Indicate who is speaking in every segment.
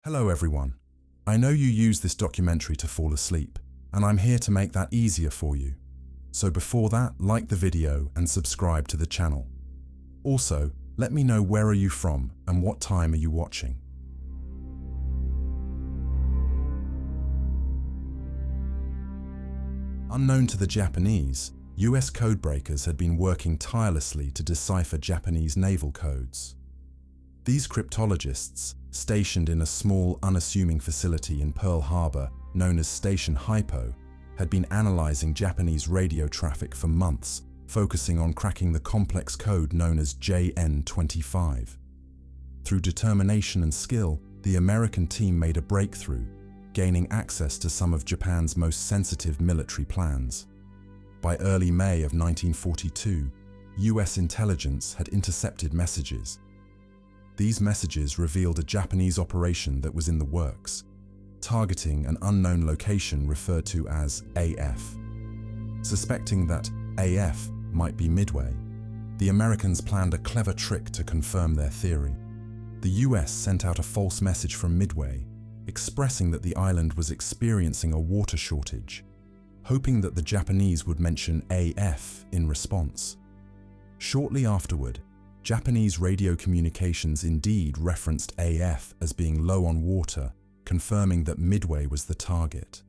Speaker 1: Hello everyone. I know you use this documentary to fall asleep, and I'm here to make that easier for you. So before that, like the video and subscribe to the channel. Also, let me know where are you from and what time are you watching. Unknown to the Japanese, US codebreakers had been working tirelessly to decipher Japanese naval codes. These cryptologists, stationed in a small, unassuming facility in Pearl Harbor known as Station Hypo, had been analyzing Japanese radio traffic for months, focusing on cracking the complex code known as JN25. Through determination and skill, the American team made a breakthrough, gaining access to some of Japan's most sensitive military plans. By early May of 1942, US intelligence had intercepted messages. These messages revealed a Japanese operation that was in the works, targeting an unknown location referred to as AF. Suspecting that AF might be Midway, the Americans planned a clever trick to confirm their theory. The US sent out a false message from Midway, expressing that the island was experiencing a water shortage, hoping that the Japanese would mention AF in response. Shortly afterward, Japanese radio communications indeed referenced AF as being low on water, confirming that Midway was the target.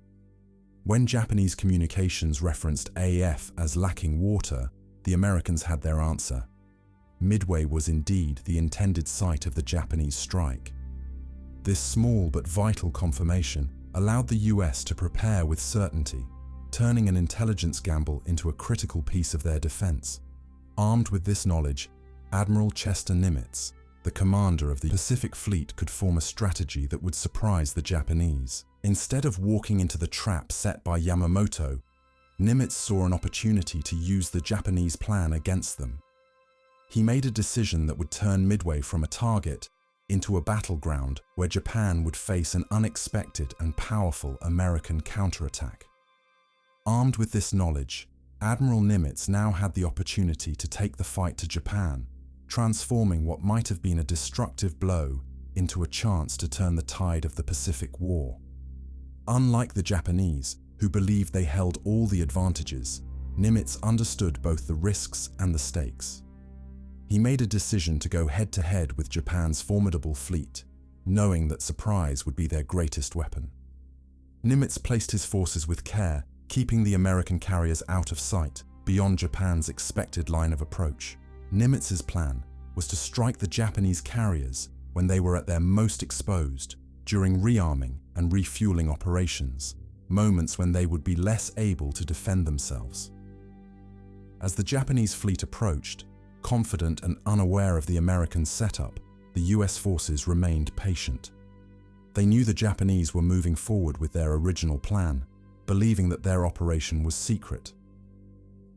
Speaker 1: When Japanese communications referenced AF as lacking water, the Americans had their answer. Midway was indeed the intended site of the Japanese strike. This small but vital confirmation allowed the US to prepare with certainty, turning an intelligence gamble into a critical piece of their defense. Armed with this knowledge, Admiral Chester Nimitz, the commander of the Pacific Fleet, could form a strategy that would surprise the Japanese. Instead of walking into the trap set by Yamamoto, Nimitz saw an opportunity to use the Japanese plan against them. He made a decision that would turn Midway from a target into a battleground where Japan would face an unexpected and powerful American counterattack. Armed with this knowledge, Admiral Nimitz now had the opportunity to take the fight to Japan, transforming what might have been a destructive blow into a chance to turn the tide of the Pacific War. Unlike the Japanese, who believed they held all the advantages, Nimitz understood both the risks and the stakes. He made a decision to go head-to-head with Japan's formidable fleet, knowing that surprise would be their greatest weapon. Nimitz placed his forces with care, keeping the American carriers out of sight, beyond Japan's expected line of approach. Nimitz's plan was to strike the Japanese carriers when they were at their most exposed, during rearming and refueling operations, moments when they would be less able to defend themselves. As the Japanese fleet approached, confident and unaware of the American setup, the US forces remained patient. They knew the Japanese were moving forward with their original plan, believing that their operation was secret.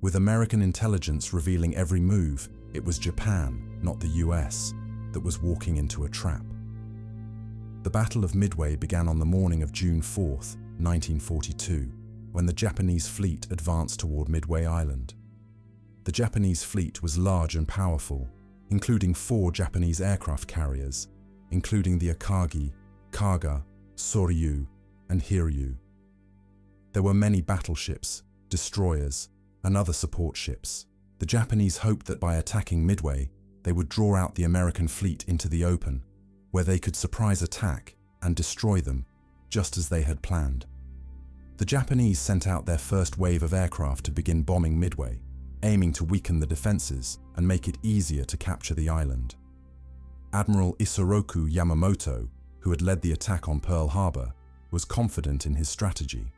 Speaker 1: With American intelligence revealing every move, it was Japan, not the US, that was walking into a trap. The Battle of Midway began on the morning of June 4, 1942, when the Japanese fleet advanced toward Midway Island. The Japanese fleet was large and powerful, including 4 Japanese aircraft carriers, including the Akagi, Kaga, Soryu, and Hiryu. There were many battleships, destroyers, and other support ships. The Japanese hoped that by attacking Midway, they would draw out the American fleet into the open, where they could surprise attack and destroy them, just as they had planned. The Japanese sent out their first wave of aircraft to begin bombing Midway, aiming to weaken the defenses and make it easier to capture the island. Admiral Isoroku Yamamoto, who had led the attack on Pearl Harbor, was confident in his strategy.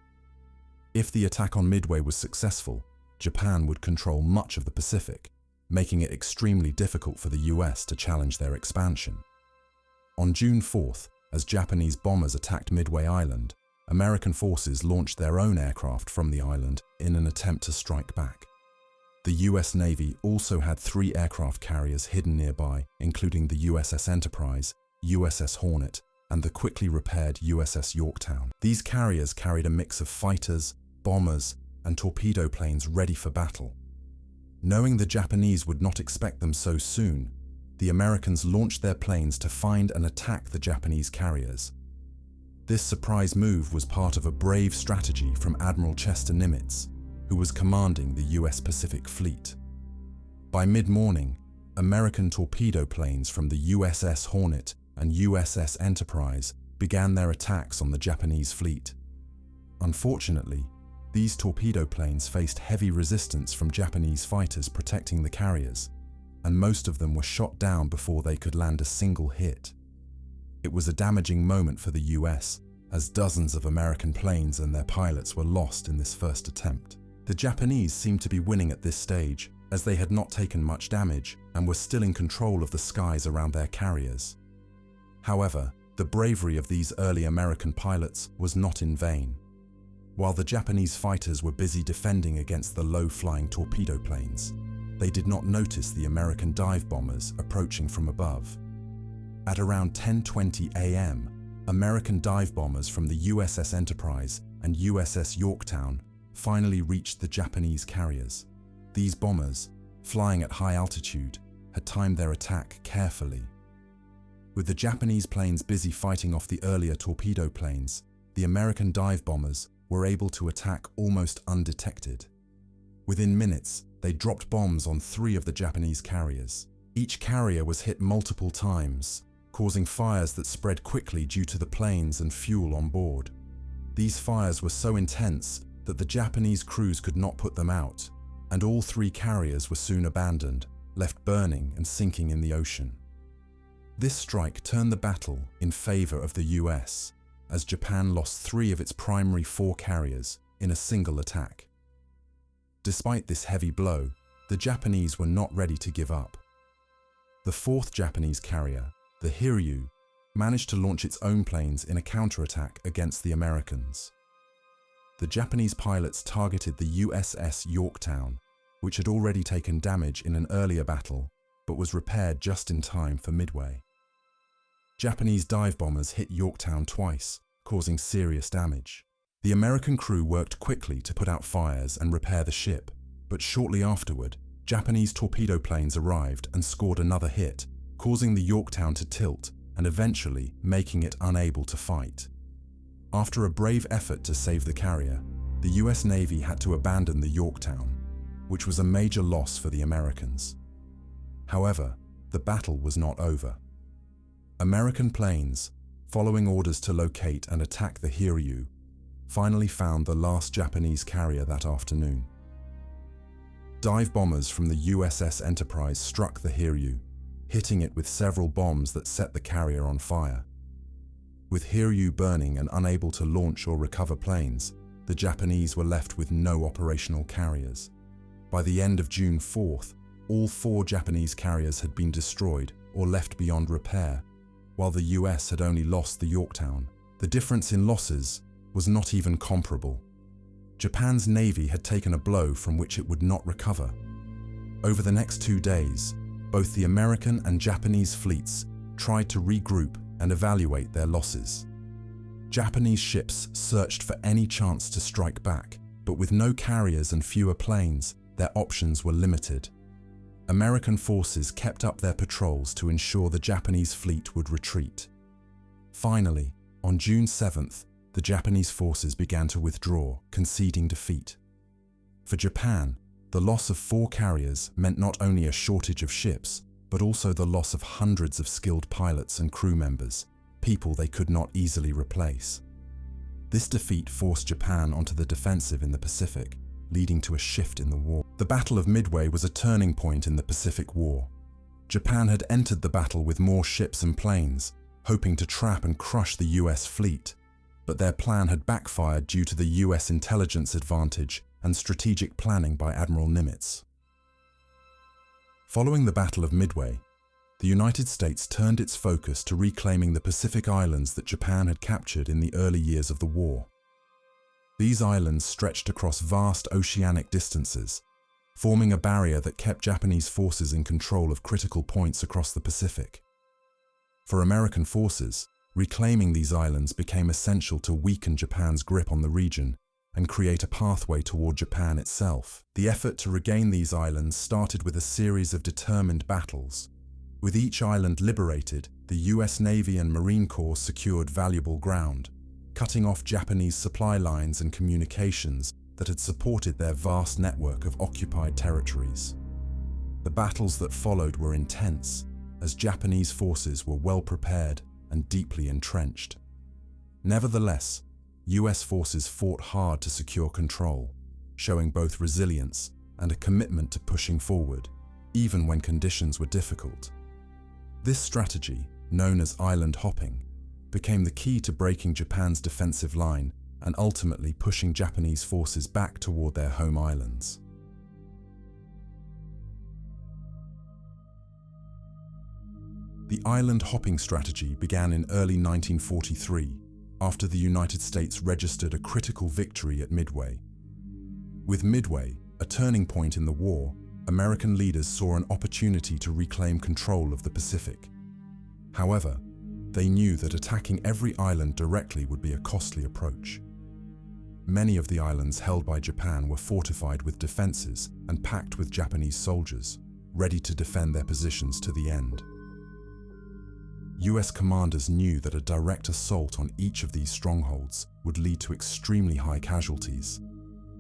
Speaker 1: If the attack on Midway was successful, Japan would control much of the Pacific, making it extremely difficult for the US to challenge their expansion. On June 4th, as Japanese bombers attacked Midway Island, American forces launched their own aircraft from the island in an attempt to strike back. The US Navy also had 3 aircraft carriers hidden nearby, including the USS Enterprise, USS Hornet, and the quickly repaired USS Yorktown. These carriers carried a mix of fighters, bombers, and torpedo planes ready for battle. Knowing the Japanese would not expect them so soon, the Americans launched their planes to find and attack the Japanese carriers, This surprise move was part of a brave strategy from Admiral Chester Nimitz, who was commanding the US Pacific Fleet. By mid-morning, American torpedo planes from the USS Hornet and USS Enterprise began their attacks on the Japanese fleet. Unfortunately, these torpedo planes faced heavy resistance from Japanese fighters protecting the carriers, and most of them were shot down before they could land a single hit. It was a damaging moment for the US, as dozens of American planes and their pilots were lost in this first attempt. The Japanese seemed to be winning at this stage, as they had not taken much damage and were still in control of the skies around their carriers. However, the bravery of these early American pilots was not in vain. While the Japanese fighters were busy defending against the low-flying torpedo planes, they did not notice the American dive bombers approaching from above. At around 10:20 a.m., American dive bombers from the USS Enterprise and USS Yorktown finally reached the Japanese carriers. These bombers, flying at high altitude, had timed their attack carefully. With the Japanese planes busy fighting off the earlier torpedo planes, the American dive bombers were able to attack almost undetected. Within minutes, they dropped bombs on 3 of the Japanese carriers. Each carrier was hit multiple times, causing fires that spread quickly due to the planes and fuel on board. These fires were so intense that the Japanese crews could not put them out, and all 3 carriers were soon abandoned, left burning and sinking in the ocean. This strike turned the battle in favor of the US, as Japan lost 3 of its primary 4 carriers in a single attack. Despite this heavy blow, the Japanese were not ready to give up. The 4th Japanese carrier, the Hiryu, managed to launch its own planes in a counterattack against the Americans. The Japanese pilots targeted the USS Yorktown, which had already taken damage in an earlier battle, but was repaired just in time for Midway. Japanese dive bombers hit Yorktown twice, causing serious damage. The American crew worked quickly to put out fires and repair the ship, but shortly afterward, Japanese torpedo planes arrived and scored another hit, causing the Yorktown to tilt and eventually making it unable to fight. After a brave effort to save the carrier, the US Navy had to abandon the Yorktown, which was a major loss for the Americans. However, the battle was not over. American planes, following orders to locate and attack the Hiryu, finally found the last Japanese carrier that afternoon. Dive bombers from the USS Enterprise struck the Hiryu, hitting it with several bombs that set the carrier on fire. With Hiryu burning and unable to launch or recover planes, the Japanese were left with no operational carriers. By the end of June 4th, all 4 Japanese carriers had been destroyed or left beyond repair, while the US had only lost the Yorktown. The difference in losses was not even comparable. Japan's navy had taken a blow from which it would not recover. Over the next 2 days, both the American and Japanese fleets tried to regroup and evaluate their losses. Japanese ships searched for any chance to strike back, but with no carriers and fewer planes, their options were limited. American forces kept up their patrols to ensure the Japanese fleet would retreat. Finally, on June 7th, the Japanese forces began to withdraw, conceding defeat. For Japan, the loss of 4 carriers meant not only a shortage of ships, but also the loss of hundreds of skilled pilots and crew members, people they could not easily replace. This defeat forced Japan onto the defensive in the Pacific, leading to a shift in the war. The Battle of Midway was a turning point in the Pacific War. Japan had entered the battle with more ships and planes, hoping to trap and crush the US fleet, but their plan had backfired due to the US intelligence advantage and strategic planning by Admiral Nimitz. Following the Battle of Midway, the United States turned its focus to reclaiming the Pacific Islands that Japan had captured in the early years of the war. These islands stretched across vast oceanic distances, forming a barrier that kept Japanese forces in control of critical points across the Pacific. For American forces, reclaiming these islands became essential to weaken Japan's grip on the region and create a pathway toward Japan itself. The effort to regain these islands started with a series of determined battles. With each island liberated, the US Navy and Marine Corps secured valuable ground, cutting off Japanese supply lines and communications that had supported their vast network of occupied territories. The battles that followed were intense, as Japanese forces were well prepared and deeply entrenched. Nevertheless, US forces fought hard to secure control, showing both resilience and a commitment to pushing forward, even when conditions were difficult. This strategy, known as island hopping, became the key to breaking Japan's defensive line and ultimately pushing Japanese forces back toward their home islands. The island hopping strategy began in early 1943, after the United States registered a critical victory at Midway. With Midway, a turning point in the war, American leaders saw an opportunity to reclaim control of the Pacific. However, they knew that attacking every island directly would be a costly approach. Many of the islands held by Japan were fortified with defenses and packed with Japanese soldiers, ready to defend their positions to the end. US commanders knew that a direct assault on each of these strongholds would lead to extremely high casualties.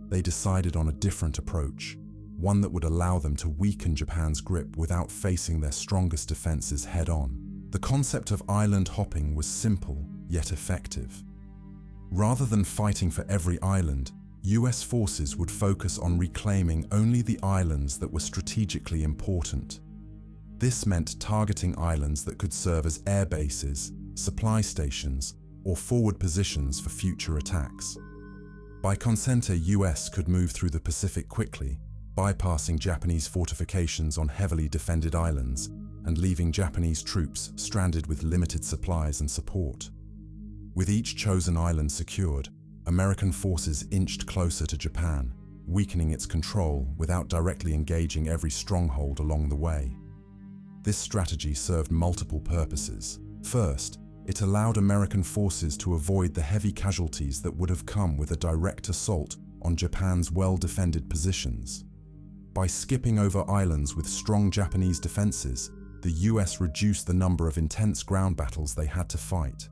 Speaker 1: They decided on a different approach, one that would allow them to weaken Japan's grip without facing their strongest defenses head-on. The concept of island hopping was simple, yet effective. Rather than fighting for every island, US forces would focus on reclaiming only the islands that were strategically important. This meant targeting islands that could serve as air bases, supply stations, or forward positions for future attacks. By consent, US could move through the Pacific quickly, bypassing Japanese fortifications on heavily defended islands and leaving Japanese troops stranded with limited supplies and support. With each chosen island secured, American forces inched closer to Japan, weakening its control without directly engaging every stronghold along the way. This strategy served multiple purposes. First, it allowed American forces to avoid the heavy casualties that would have come with a direct assault on Japan's well-defended positions. By skipping over islands with strong Japanese defenses, the US reduced the number of intense ground battles they had to fight.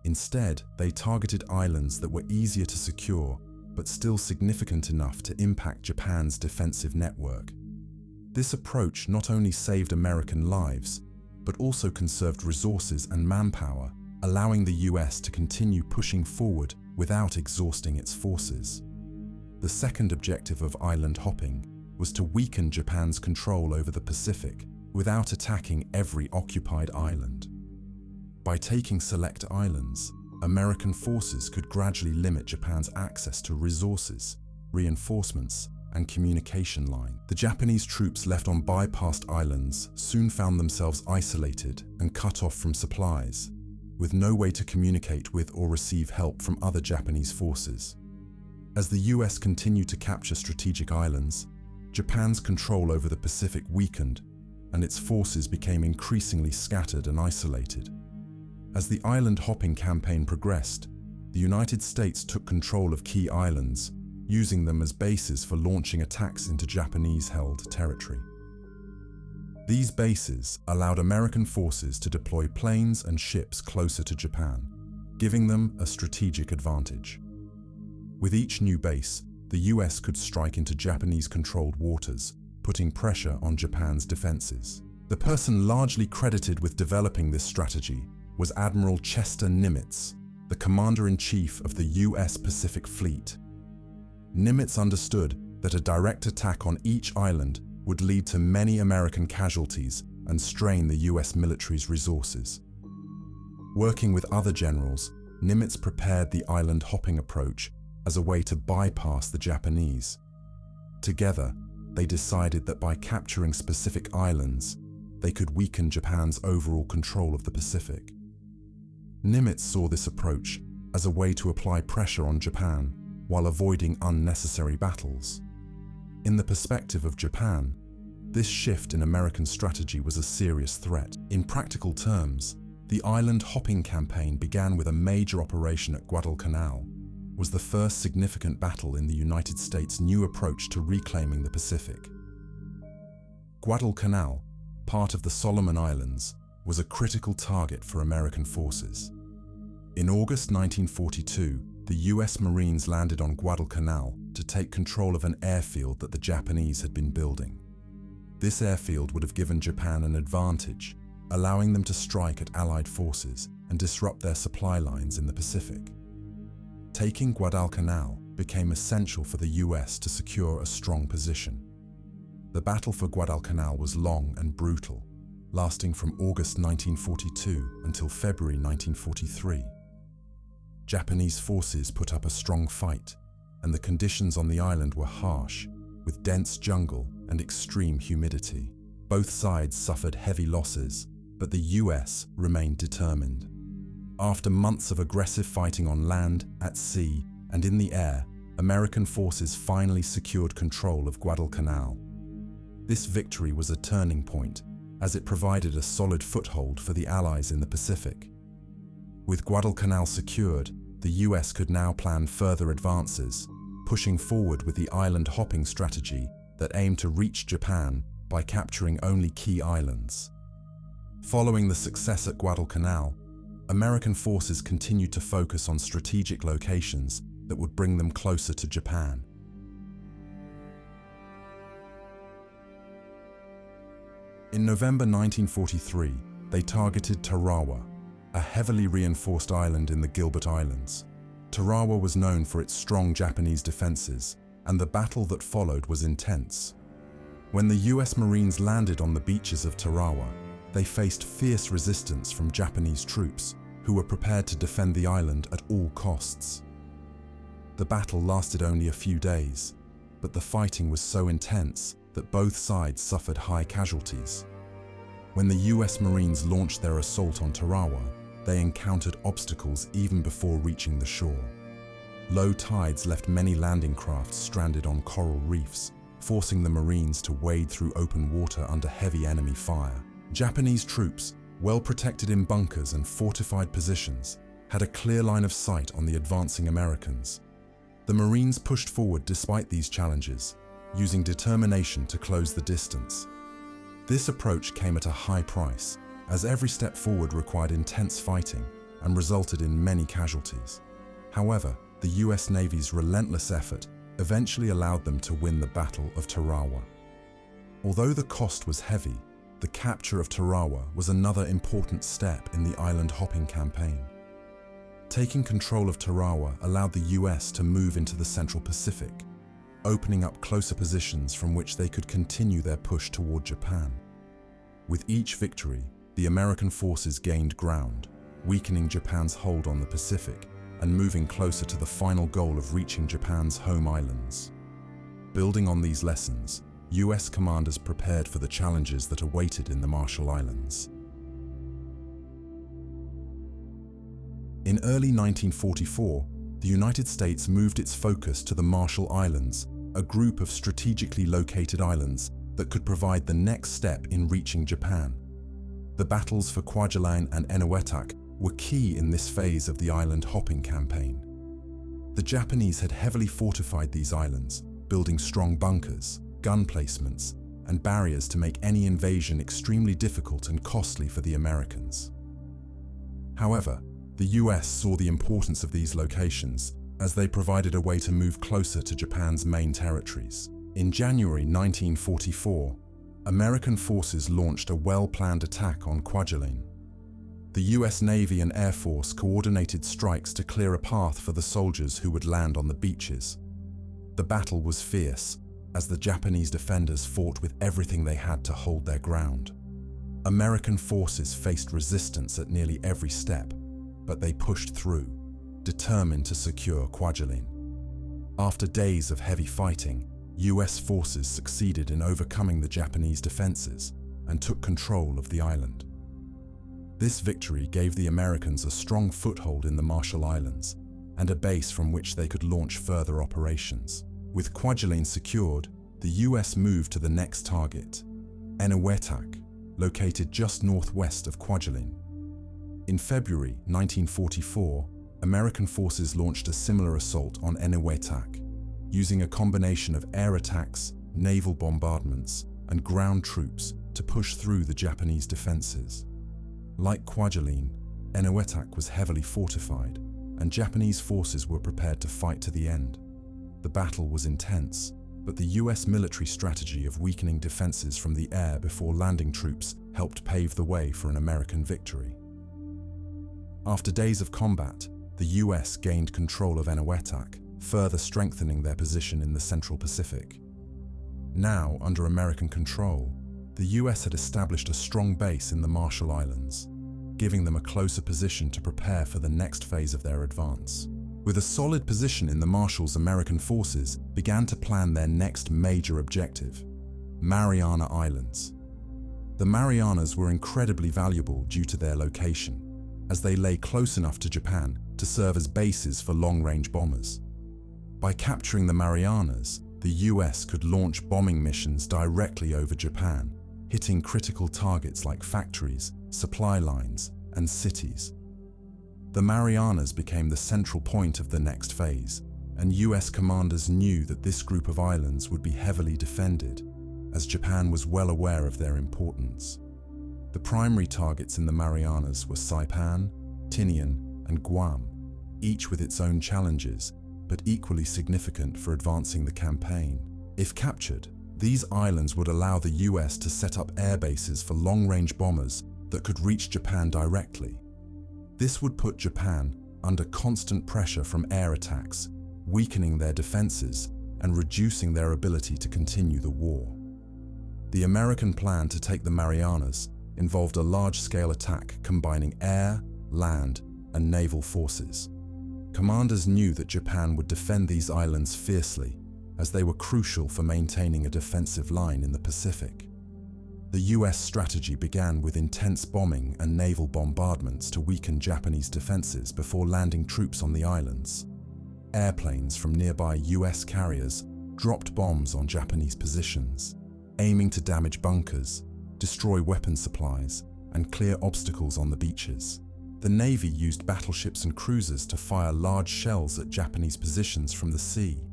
Speaker 1: Instead, they targeted islands that were easier to secure, but still significant enough to impact Japan's defensive network. This approach not only saved American lives, but also conserved resources and manpower, allowing the US to continue pushing forward without exhausting its forces. The second objective of island hopping was to weaken Japan's control over the Pacific without attacking every occupied island. By taking select islands, American forces could gradually limit Japan's access to resources, reinforcements, and communication line. The Japanese troops left on bypassed islands soon found themselves isolated and cut off from supplies, with no way to communicate with or receive help from other Japanese forces. As the US continued to capture strategic islands, Japan's control over the Pacific weakened, and its forces became increasingly scattered and isolated. As the island hopping campaign progressed, the United States took control of key islands, using them as bases for launching attacks into Japanese-held territory. These bases allowed American forces to deploy planes and ships closer to Japan, giving them a strategic advantage. With each new base, the US could strike into Japanese-controlled waters, putting pressure on Japan's defenses. The person largely credited with developing this strategy was Admiral Chester Nimitz, the commander-in-chief of the US Pacific Fleet. Nimitz understood that a direct attack on each island would lead to many American casualties and strain the US military's resources. Working with other generals, Nimitz prepared the island hopping approach as a way to bypass the Japanese. Together, they decided that by capturing specific islands, they could weaken Japan's overall control of the Pacific. Nimitz saw this approach as a way to apply pressure on Japan while avoiding unnecessary battles. In the perspective of Japan, this shift in American strategy was a serious threat. In practical terms, the island hopping campaign began with a major operation at Guadalcanal, was the first significant battle in the United States' new approach to reclaiming the Pacific. Guadalcanal, part of the Solomon Islands, was a critical target for American forces. In August 1942, the US Marines landed on Guadalcanal to take control of an airfield that the Japanese had been building. This airfield would have given Japan an advantage, allowing them to strike at Allied forces and disrupt their supply lines in the Pacific. Taking Guadalcanal became essential for the US to secure a strong position. The battle for Guadalcanal was long and brutal, lasting from August 1942 until February 1943. Japanese forces put up a strong fight, and the conditions on the island were harsh, with dense jungle and extreme humidity. Both sides suffered heavy losses, but the US remained determined. After months of aggressive fighting on land, at sea, and in the air, American forces finally secured control of Guadalcanal. This victory was a turning point, as it provided a solid foothold for the Allies in the Pacific. With Guadalcanal secured, the US could now plan further advances, pushing forward with the island hopping strategy that aimed to reach Japan by capturing only key islands. Following the success at Guadalcanal, American forces continued to focus on strategic locations that would bring them closer to Japan. In November 1943, they targeted Tarawa, a heavily reinforced island in the Gilbert Islands. Tarawa was known for its strong Japanese defenses, and the battle that followed was intense. When the US Marines landed on the beaches of Tarawa, they faced fierce resistance from Japanese troops who were prepared to defend the island at all costs. The battle lasted only a few days, but the fighting was so intense that both sides suffered high casualties. When the US Marines launched their assault on Tarawa, they encountered obstacles even before reaching the shore. Low tides left many landing crafts stranded on coral reefs, forcing the Marines to wade through open water under heavy enemy fire. Japanese troops, well protected in bunkers and fortified positions, had a clear line of sight on the advancing Americans. The Marines pushed forward despite these challenges, using determination to close the distance. This approach came at a high price, as every step forward required intense fighting and resulted in many casualties. However, the US Navy's relentless effort eventually allowed them to win the Battle of Tarawa. Although the cost was heavy, the capture of Tarawa was another important step in the island hopping campaign. Taking control of Tarawa allowed the US to move into the Central Pacific, opening up closer positions from which they could continue their push toward Japan. With each victory, the American forces gained ground, weakening Japan's hold on the Pacific and moving closer to the final goal of reaching Japan's home islands. Building on these lessons, US commanders prepared for the challenges that awaited in the Marshall Islands. In early 1944, the United States moved its focus to the Marshall Islands, a group of strategically located islands that could provide the next step in reaching Japan. The battles for Kwajalein and Eniwetok were key in this phase of the island hopping campaign. The Japanese had heavily fortified these islands, building strong bunkers, gun placements, and barriers to make any invasion extremely difficult and costly for the Americans. However, the US saw the importance of these locations as they provided a way to move closer to Japan's main territories. In January 1944, American forces launched a well-planned attack on Kwajalein. The US Navy and Air Force coordinated strikes to clear a path for the soldiers who would land on the beaches. The battle was fierce, as the Japanese defenders fought with everything they had to hold their ground. American forces faced resistance at nearly every step, but they pushed through, determined to secure Kwajalein. After days of heavy fighting, US forces succeeded in overcoming the Japanese defenses and took control of the island. This victory gave the Americans a strong foothold in the Marshall Islands and a base from which they could launch further operations. With Kwajalein secured, the US moved to the next target, Eniwetok, located just northwest of Kwajalein. In February 1944, American forces launched a similar assault on Eniwetok, using a combination of air attacks, naval bombardments, and ground troops to push through the Japanese defenses. Like Kwajalein, Eniwetak was heavily fortified, and Japanese forces were prepared to fight to the end. The battle was intense, but the US military strategy of weakening defenses from the air before landing troops helped pave the way for an American victory. After days of combat, the US gained control of Eniwetak, further strengthening their position in the Central Pacific. Now, under American control, the US had established a strong base in the Marshall Islands, giving them a closer position to prepare for the next phase of their advance. With a solid position in the Marshalls, American forces began to plan their next major objective: Mariana Islands. The Marianas were incredibly valuable due to their location, as they lay close enough to Japan to serve as bases for long-range bombers. By capturing the Marianas, the US could launch bombing missions directly over Japan, hitting critical targets like factories, supply lines, and cities. The Marianas became the central point of the next phase, and US commanders knew that this group of islands would be heavily defended, as Japan was well aware of their importance. The primary targets in the Marianas were Saipan, Tinian, and Guam, each with its own challenges, but equally significant for advancing the campaign. If captured, these islands would allow the US to set up air bases for long-range bombers that could reach Japan directly. This would put Japan under constant pressure from air attacks, weakening their defenses and reducing their ability to continue the war. The American plan to take the Marianas involved a large-scale attack combining air, land, and naval forces. Commanders knew that Japan would defend these islands fiercely, as they were crucial for maintaining a defensive line in the Pacific. The US strategy began with intense bombing and naval bombardments to weaken Japanese defenses before landing troops on the islands. Airplanes from nearby US carriers dropped bombs on Japanese positions, aiming to damage bunkers, destroy weapon supplies, and clear obstacles on the beaches. The Navy used battleships and cruisers to fire large shells at Japanese positions from the sea,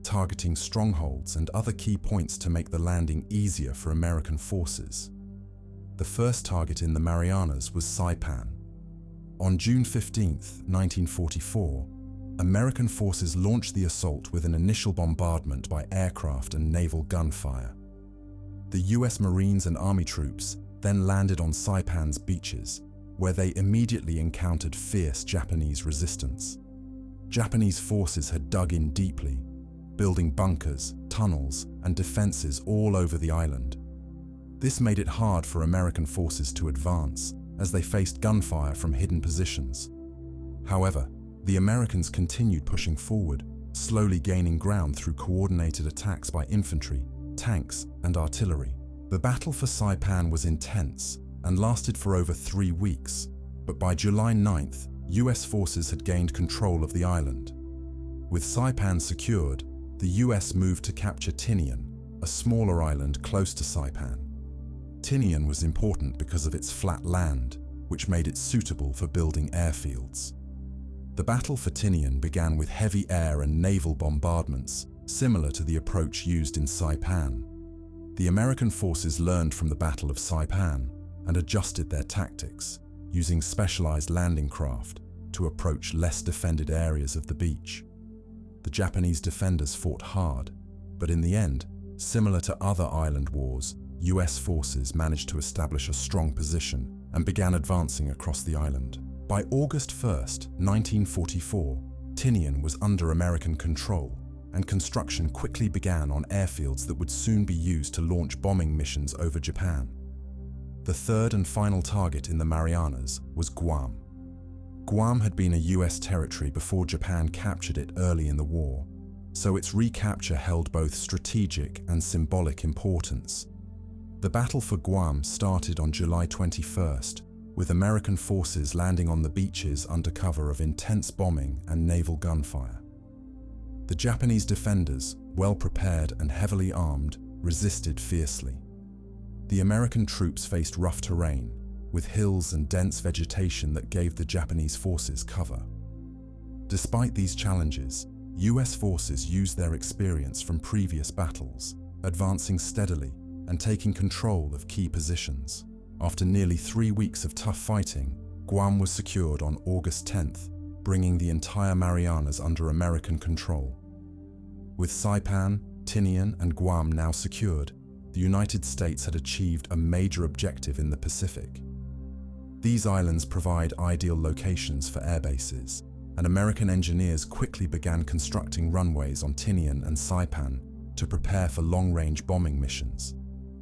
Speaker 1: targeting strongholds and other key points to make the landing easier for American forces. The first target in the Marianas was Saipan. On June 15, 1944, American forces launched the assault with an initial bombardment by aircraft and naval gunfire. The US Marines and Army troops then landed on Saipan's beaches, where they immediately encountered fierce Japanese resistance. Japanese forces had dug in deeply, building bunkers, tunnels, and defenses all over the island. This made it hard for American forces to advance, as they faced gunfire from hidden positions. However, the Americans continued pushing forward, slowly gaining ground through coordinated attacks by infantry, tanks, and artillery. The battle for Saipan was intense and lasted for over 3 weeks, but by July 9th, US forces had gained control of the island. With Saipan secured, the US moved to capture Tinian, a smaller island close to Saipan. Tinian was important because of its flat land, which made it suitable for building airfields. The battle for Tinian began with heavy air and naval bombardments, similar to the approach used in Saipan. The American forces learned from the Battle of Saipan and adjusted their tactics, using specialized landing craft to approach less defended areas of the beach. The Japanese defenders fought hard, but in the end, similar to other island wars, US forces managed to establish a strong position and began advancing across the island. By August 1st, 1944, Tinian was under American control, and construction quickly began on airfields that would soon be used to launch bombing missions over Japan. The third and final target in the Marianas was Guam. Guam had been a US territory before Japan captured it early in the war, so its recapture held both strategic and symbolic importance. The battle for Guam started on July 21st, with American forces landing on the beaches under cover of intense bombing and naval gunfire. The Japanese defenders, well prepared and heavily armed, resisted fiercely. The American troops faced rough terrain, with hills and dense vegetation that gave the Japanese forces cover. Despite these challenges, US forces used their experience from previous battles, advancing steadily and taking control of key positions. After nearly 3 weeks of tough fighting, Guam was secured on August 10th, bringing the entire Marianas under American control. With Saipan, Tinian, and Guam now secured, the United States had achieved a major objective in the Pacific. These islands provide ideal locations for air bases, and American engineers quickly began constructing runways on Tinian and Saipan to prepare for long-range bombing missions.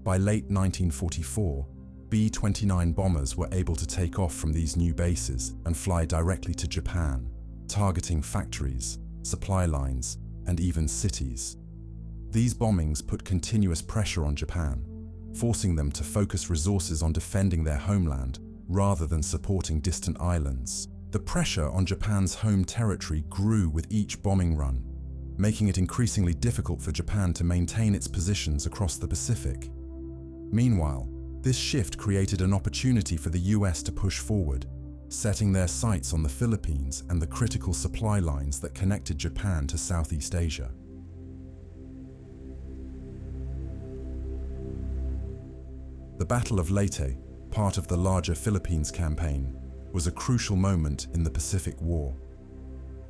Speaker 1: By late 1944, B-29 bombers were able to take off from these new bases and fly directly to Japan, targeting factories, supply lines, and even cities. These bombings put continuous pressure on Japan, forcing them to focus resources on defending their homeland rather than supporting distant islands. The pressure on Japan's home territory grew with each bombing run, making it increasingly difficult for Japan to maintain its positions across the Pacific. Meanwhile, this shift created an opportunity for the US to push forward, setting their sights on the Philippines and the critical supply lines that connected Japan to Southeast Asia. The Battle of Leyte, part of the larger Philippines campaign, was a crucial moment in the Pacific War.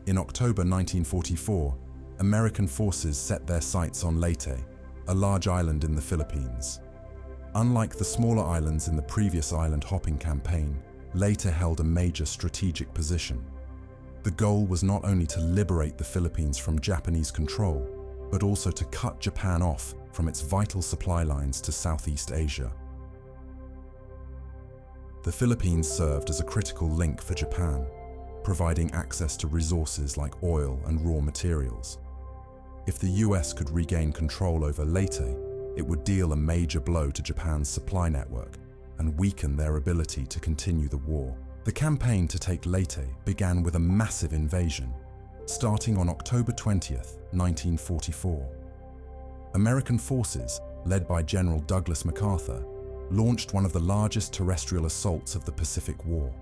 Speaker 1: In October 1944, American forces set their sights on Leyte, a large island in the Philippines. Unlike the smaller islands in the previous island-hopping campaign, Leyte held a major strategic position. The goal was not only to liberate the Philippines from Japanese control, but also to cut Japan off from its vital supply lines to Southeast Asia. The Philippines served as a critical link for Japan, providing access to resources like oil and raw materials. If the US could regain control over Leyte, it would deal a major blow to Japan's supply network and weaken their ability to continue the war. The campaign to take Leyte began with a massive invasion, starting on October 20th, 1944. American forces, led by General Douglas MacArthur, launched one of the largest terrestrial assaults of the Pacific War.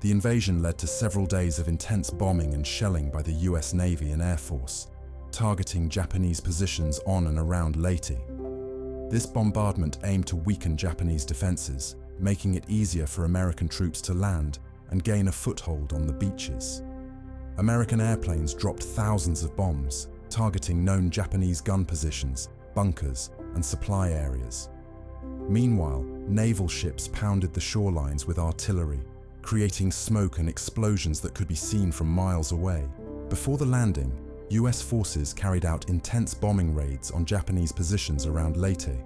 Speaker 1: The invasion led to several days of intense bombing and shelling by the US Navy and Air Force, targeting Japanese positions on and around Leyte. This bombardment aimed to weaken Japanese defenses, making it easier for American troops to land and gain a foothold on the beaches. American airplanes dropped thousands of bombs, targeting known Japanese gun positions, bunkers, and supply areas. Meanwhile, naval ships pounded the shorelines with artillery, creating smoke and explosions that could be seen from miles away. Before the landing, US forces carried out intense bombing raids on Japanese positions around Leyte.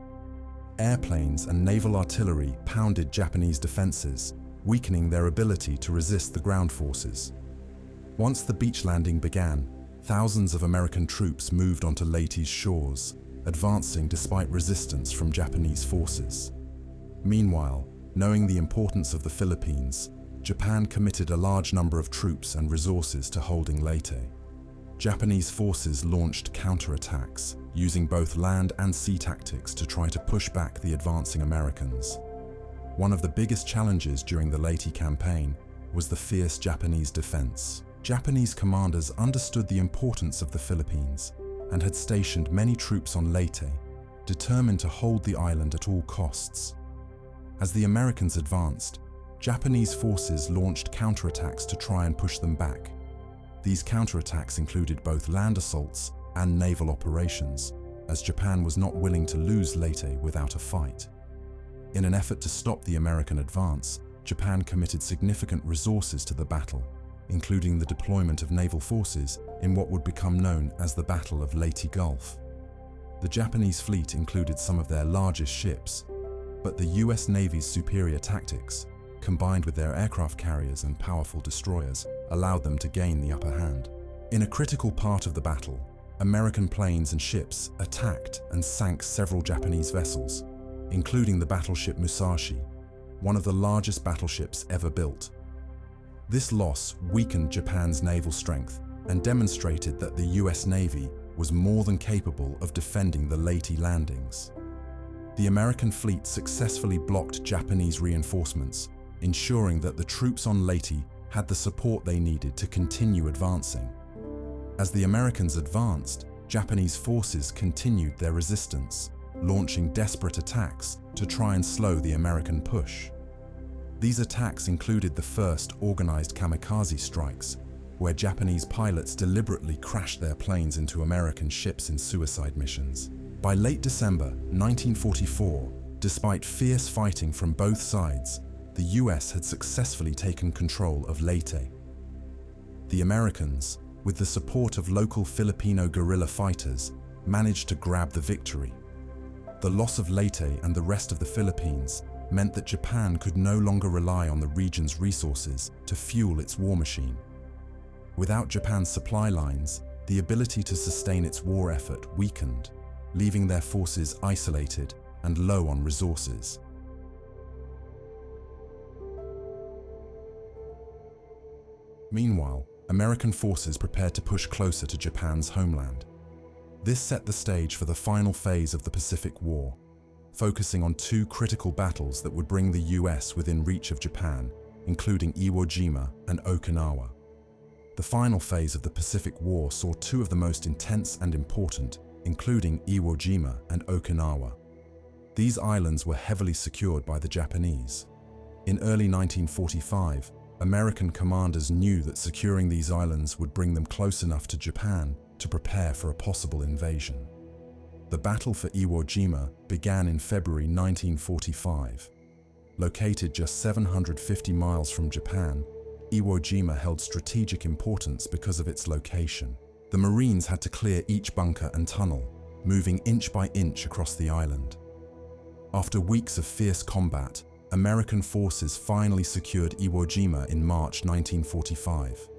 Speaker 1: Airplanes and naval artillery pounded Japanese defenses, weakening their ability to resist the ground forces. Once the beach landing began, thousands of American troops moved onto Leyte's shores, advancing despite resistance from Japanese forces. Meanwhile, knowing the importance of the Philippines, Japan committed a large number of troops and resources to holding Leyte. Japanese forces launched counterattacks, using both land and sea tactics to try to push back the advancing Americans. One of the biggest challenges during the Leyte campaign was the fierce Japanese defense. Japanese commanders understood the importance of the Philippines and had stationed many troops on Leyte, determined to hold the island at all costs. As the Americans advanced, Japanese forces launched counterattacks to try and push them back. These counterattacks included both land assaults and naval operations, as Japan was not willing to lose Leyte without a fight. In an effort to stop the American advance, Japan committed significant resources to the battle, including the deployment of naval forces in what would become known as the Battle of Leyte Gulf. The Japanese fleet included some of their largest ships, but the US Navy's superior tactics, combined with their aircraft carriers and powerful destroyers, allowed them to gain the upper hand. In a critical part of the battle, American planes and ships attacked and sank several Japanese vessels, including the battleship Musashi, one of the largest battleships ever built. This loss weakened Japan's naval strength and demonstrated that the US Navy was more than capable of defending the Leyte landings. The American fleet successfully blocked Japanese reinforcements, ensuring that the troops on Leyte had the support they needed to continue advancing. As the Americans advanced, Japanese forces continued their resistance, launching desperate attacks to try and slow the American push. These attacks included the first organized kamikaze strikes, where Japanese pilots deliberately crashed their planes into American ships in suicide missions. By late December 1944, despite fierce fighting from both sides, the US had successfully taken control of Leyte. The Americans, with the support of local Filipino guerrilla fighters, managed to grab the victory. The loss of Leyte and the rest of the Philippines meant that Japan could no longer rely on the region's resources to fuel its war machine. Without Japan's supply lines, the ability to sustain its war effort weakened, leaving their forces isolated and low on resources. Meanwhile, American forces prepared to push closer to Japan's homeland. This set the stage for the final phase of the Pacific War, focusing on two critical battles that would bring the US within reach of Japan, including Iwo Jima and Okinawa. The final phase of the Pacific War saw two of the most intense and important, including Iwo Jima and Okinawa. These islands were heavily secured by the Japanese. In early 1945, American commanders knew that securing these islands would bring them close enough to Japan to prepare for a possible invasion. The battle for Iwo Jima began in February 1945. Located just 750 miles from Japan, Iwo Jima held strategic importance because of its location. The Marines had to clear each bunker and tunnel, moving inch by inch across the island. After weeks of fierce combat, American forces finally secured Iwo Jima in March 1945.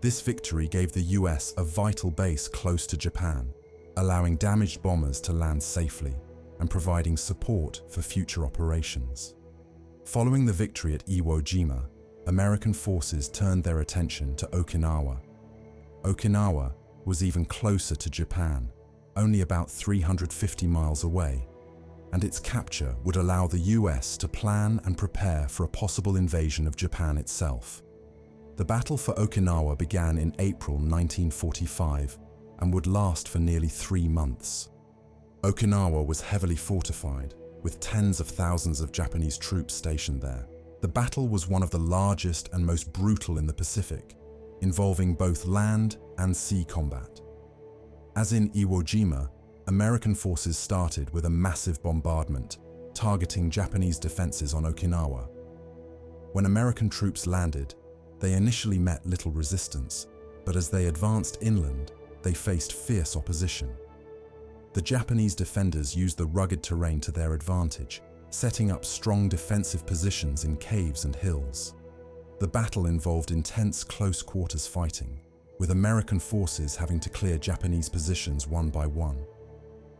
Speaker 1: This victory gave the US a vital base close to Japan, allowing damaged bombers to land safely and providing support for future operations. Following the victory at Iwo Jima, American forces turned their attention to Okinawa. Okinawa was even closer to Japan, only about 350 miles away, and its capture would allow the US to plan and prepare for a possible invasion of Japan itself. The battle for Okinawa began in April 1945 and would last for nearly 3 months. Okinawa was heavily fortified, with tens of thousands of Japanese troops stationed there. The battle was one of the largest and most brutal in the Pacific, involving both land and sea combat. As in Iwo Jima, American forces started with a massive bombardment, targeting Japanese defenses on Okinawa. When American troops landed, they initially met little resistance, but as they advanced inland, they faced fierce opposition. The Japanese defenders used the rugged terrain to their advantage, setting up strong defensive positions in caves and hills. The battle involved intense close-quarters fighting, with American forces having to clear Japanese positions one by one.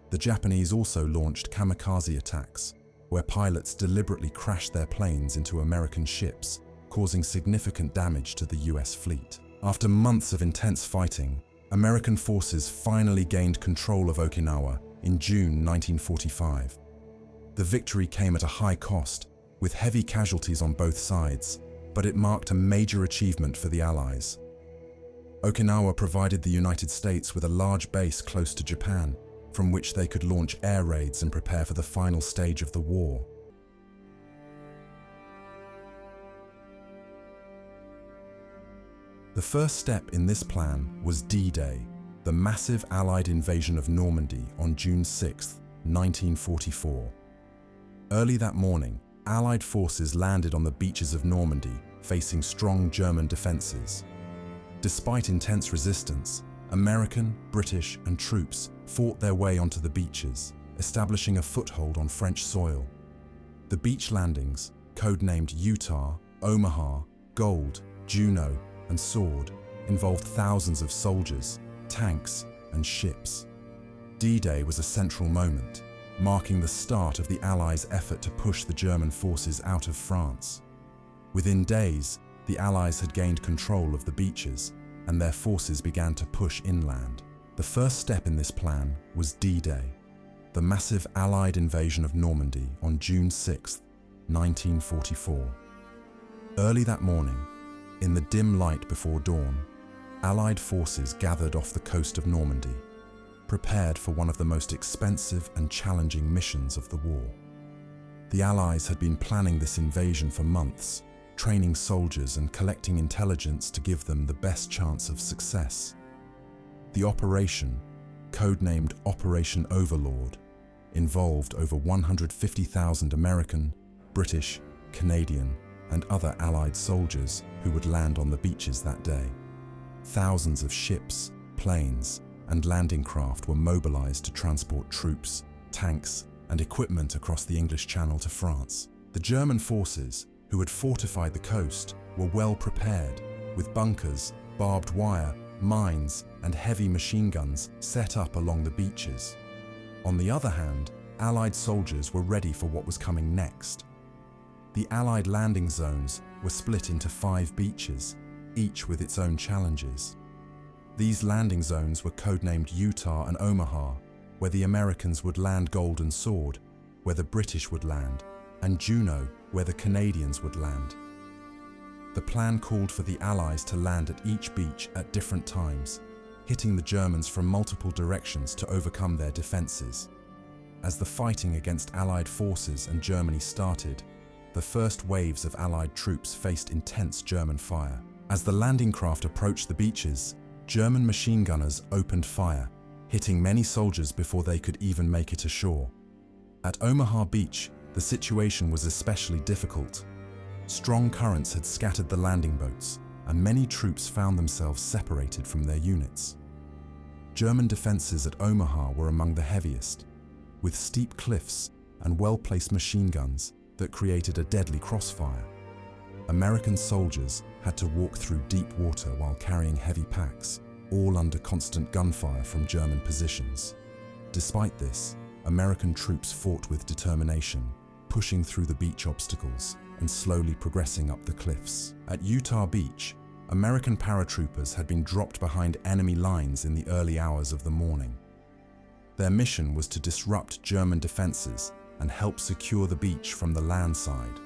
Speaker 1: The Japanese also launched kamikaze attacks, where pilots deliberately crashed their planes into American ships, causing significant damage to the US fleet. After months of intense fighting, American forces finally gained control of Okinawa in June 1945. The victory came at a high cost, with heavy casualties on both sides, but it marked a major achievement for the Allies. Okinawa provided the United States with a large base close to Japan, from which they could launch air raids and prepare for the final stage of the war. The first step in this plan was D-Day, the massive Allied invasion of Normandy on June 6, 1944. Early that morning, Allied forces landed on the beaches of Normandy, facing strong German defenses. Despite intense resistance, American, British, and troops fought their way onto the beaches, establishing a foothold on French soil. The beach landings, codenamed Utah, Omaha, Gold, Juno, and Sword, involved thousands of soldiers, tanks, and ships. D-Day was a central moment, marking the start of the Allies' effort to push the German forces out of France. Within days, the Allies had gained control of the beaches, and their forces began to push inland. The first step in this plan was D-Day, the massive Allied invasion of Normandy on June 6, 1944. Early that morning, in the dim light before dawn, Allied forces gathered off the coast of Normandy, prepared for one of the most expensive and challenging missions of the war. The Allies had been planning this invasion for months, training soldiers and collecting intelligence to give them the best chance of success. The operation, codenamed Operation Overlord, involved over 150,000 American, British, Canadian, and other Allied soldiers who would land on the beaches that day. Thousands of ships, planes, and landing craft were mobilized to transport troops, tanks, and equipment across the English Channel to France. The German forces, who had fortified the coast, were well prepared, with bunkers, barbed wire, mines, and heavy machine guns set up along the beaches. On the other hand, Allied soldiers were ready for what was coming next. The Allied landing zones were split into 5 beaches, each with its own challenges. These landing zones were codenamed Utah and Omaha, where the Americans would land Gold and Sword, where the British would land, and Juno, where the Canadians would land. The plan called for the Allies to land at each beach at different times, hitting the Germans from multiple directions to overcome their defenses. As the fighting against Allied forces and Germany started, the first waves of Allied troops faced intense German fire. As the landing craft approached the beaches, German machine gunners opened fire, hitting many soldiers before they could even make it ashore. At Omaha Beach, the situation was especially difficult. Strong currents had scattered the landing boats, and many troops found themselves separated from their units. German defenses at Omaha were among the heaviest, with steep cliffs and well-placed machine guns that created a deadly crossfire. American soldiers had to walk through deep water while carrying heavy packs, all under constant gunfire from German positions. Despite this, American troops fought with determination, pushing through the beach obstacles and slowly progressing up the cliffs. At Utah Beach, American paratroopers had been dropped behind enemy lines in the early hours of the morning. Their mission was to disrupt German defenses and help secure the beach from the land side.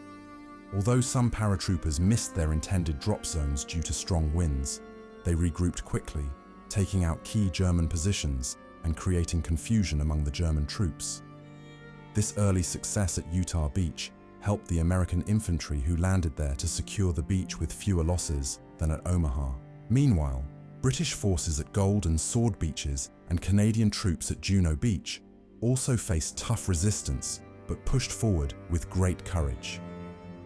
Speaker 1: Although some paratroopers missed their intended drop zones due to strong winds, they regrouped quickly, taking out key German positions and creating confusion among the German troops. This early success at Utah Beach helped the American infantry who landed there to secure the beach with fewer losses than at Omaha. Meanwhile, British forces at Gold and Sword beaches and Canadian troops at Juno Beach also faced tough resistance but pushed forward with great courage.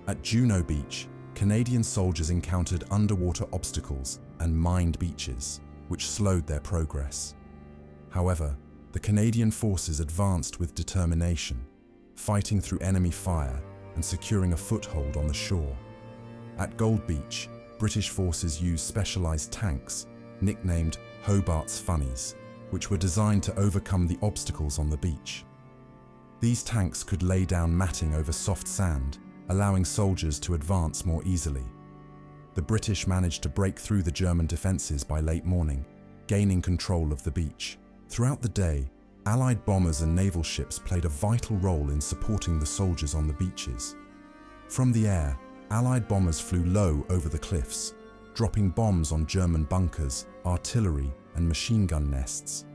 Speaker 1: At Juno Beach, Canadian soldiers encountered underwater obstacles and mined beaches, which slowed their progress. However, the Canadian forces advanced with determination, fighting through enemy fire and securing a foothold on the shore. At Gold Beach, British forces used specialized tanks, nicknamed Hobart's Funnies, which were designed to overcome the obstacles on the beach. These tanks could lay down matting over soft sand, allowing soldiers to advance more easily. The British managed to break through the German defenses by late morning, gaining control of the beach. Throughout the day, Allied bombers and naval ships played a vital role in supporting the soldiers on the beaches. From the air, Allied bombers flew low over the cliffs, dropping bombs on German bunkers, artillery, and machine gun nests.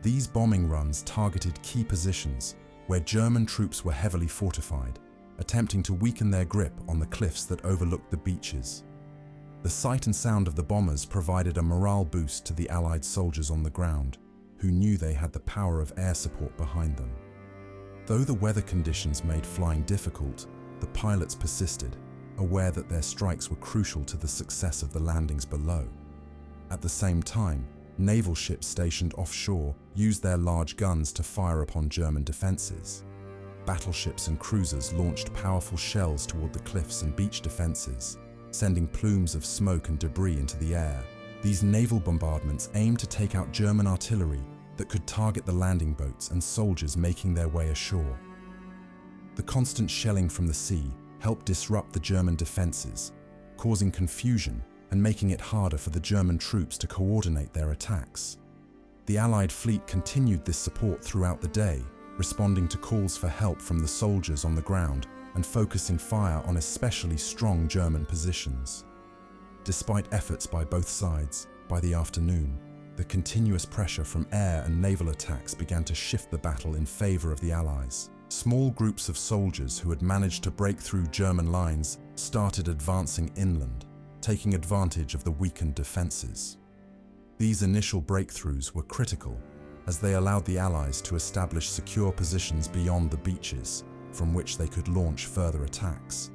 Speaker 1: These bombing runs targeted key positions where German troops were heavily fortified, attempting to weaken their grip on the cliffs that overlooked the beaches. The sight and sound of the bombers provided a morale boost to the Allied soldiers on the ground, who knew they had the power of air support behind them. Though the weather conditions made flying difficult, the pilots persisted, aware that their strikes were crucial to the success of the landings below. At the same time, naval ships stationed offshore used their large guns to fire upon German defenses. Battleships and cruisers launched powerful shells toward the cliffs and beach defenses, sending plumes of smoke and debris into the air. These naval bombardments aimed to take out German artillery that could target the landing boats and soldiers making their way ashore. The constant shelling from the sea helped disrupt the German defenses, causing confusion and making it harder for the German troops to coordinate their attacks. The Allied fleet continued this support throughout the day, responding to calls for help from the soldiers on the ground and focusing fire on especially strong German positions. Despite efforts by both sides, by the afternoon, the continuous pressure from air and naval attacks began to shift the battle in favor of the Allies. Small groups of soldiers who had managed to break through German lines started advancing inland, taking advantage of the weakened defenses. These initial breakthroughs were critical, as they allowed the Allies to establish secure positions beyond the beaches, from which they could launch further attacks.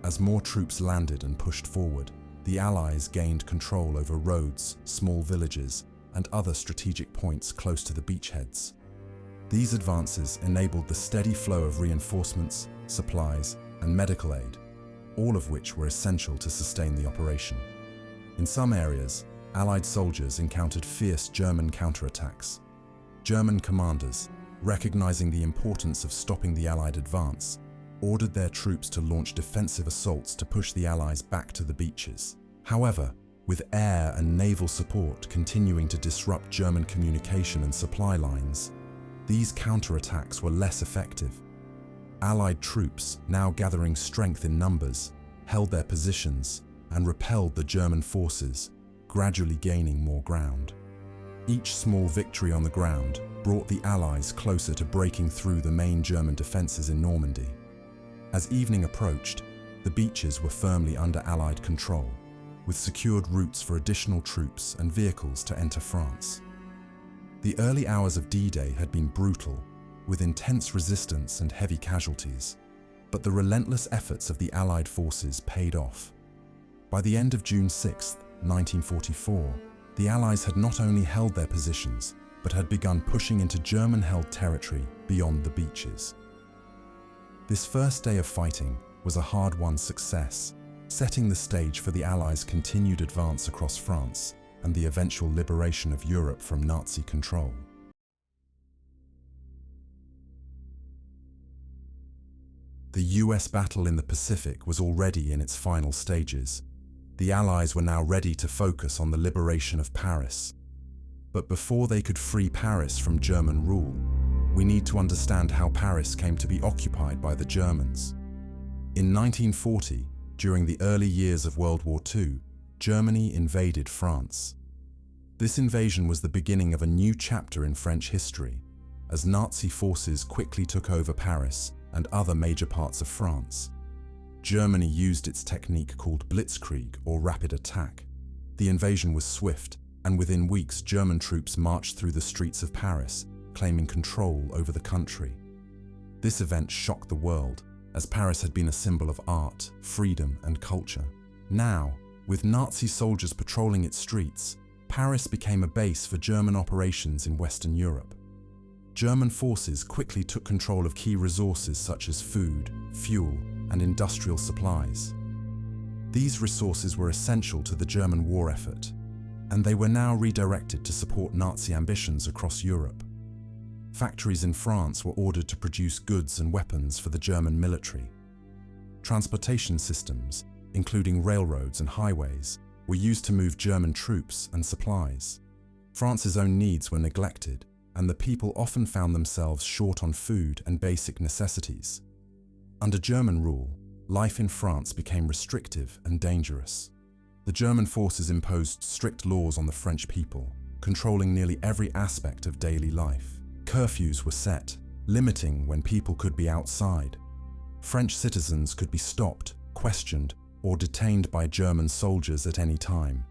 Speaker 1: As more troops landed and pushed forward, the Allies gained control over roads, small villages, and other strategic points close to the beachheads. These advances enabled the steady flow of reinforcements, supplies, and medical aid, all of which were essential to sustain the operation. In some areas, Allied soldiers encountered fierce German counterattacks. German commanders, recognizing the importance of stopping the Allied advance, ordered their troops to launch defensive assaults to push the Allies back to the beaches. However, with air and naval support continuing to disrupt German communication and supply lines, these counterattacks were less effective. Allied troops, now gathering strength in numbers, held their positions and repelled the German forces, gradually gaining more ground. Each small victory on the ground brought the Allies closer to breaking through the main German defenses in Normandy. As evening approached, the beaches were firmly under Allied control, with secured routes for additional troops and vehicles to enter France. The early hours of D-Day had been brutal, with intense resistance and heavy casualties, but the relentless efforts of the Allied forces paid off. By the end of June 6, 1944, the Allies had not only held their positions, but had begun pushing into German-held territory beyond the beaches. This first day of fighting was a hard-won success, setting the stage for the Allies' continued advance across France and the eventual liberation of Europe from Nazi control. The US battle in the Pacific was already in its final stages. The Allies were now ready to focus on the liberation of Paris. But before they could free Paris from German rule, we need to understand how Paris came to be occupied by the Germans. In 1940, during the early years of World War II, Germany invaded France. This invasion was the beginning of a new chapter in French history, as Nazi forces quickly took over Paris and other major parts of France. Germany used its technique called blitzkrieg, or rapid attack. The invasion was swift, and within weeks German troops marched through the streets of Paris, claiming control over the country. This event shocked the world, as Paris had been a symbol of art, freedom, and culture. Now, with Nazi soldiers patrolling its streets, Paris became a base for German operations in Western Europe. German forces quickly took control of key resources such as food, fuel, and industrial supplies. These resources were essential to the German war effort, and they were now redirected to support Nazi ambitions across Europe. Factories in France were ordered to produce goods and weapons for the German military. Transportation systems, including railroads and highways, were used to move German troops and supplies. France's own needs were neglected, and the people often found themselves short on food and basic necessities. Under German rule, life in France became restrictive and dangerous. The German forces imposed strict laws on the French people, controlling nearly every aspect of daily life. Curfews were set, limiting when people could be outside. French citizens could be stopped, questioned, or detained by German soldiers at any time.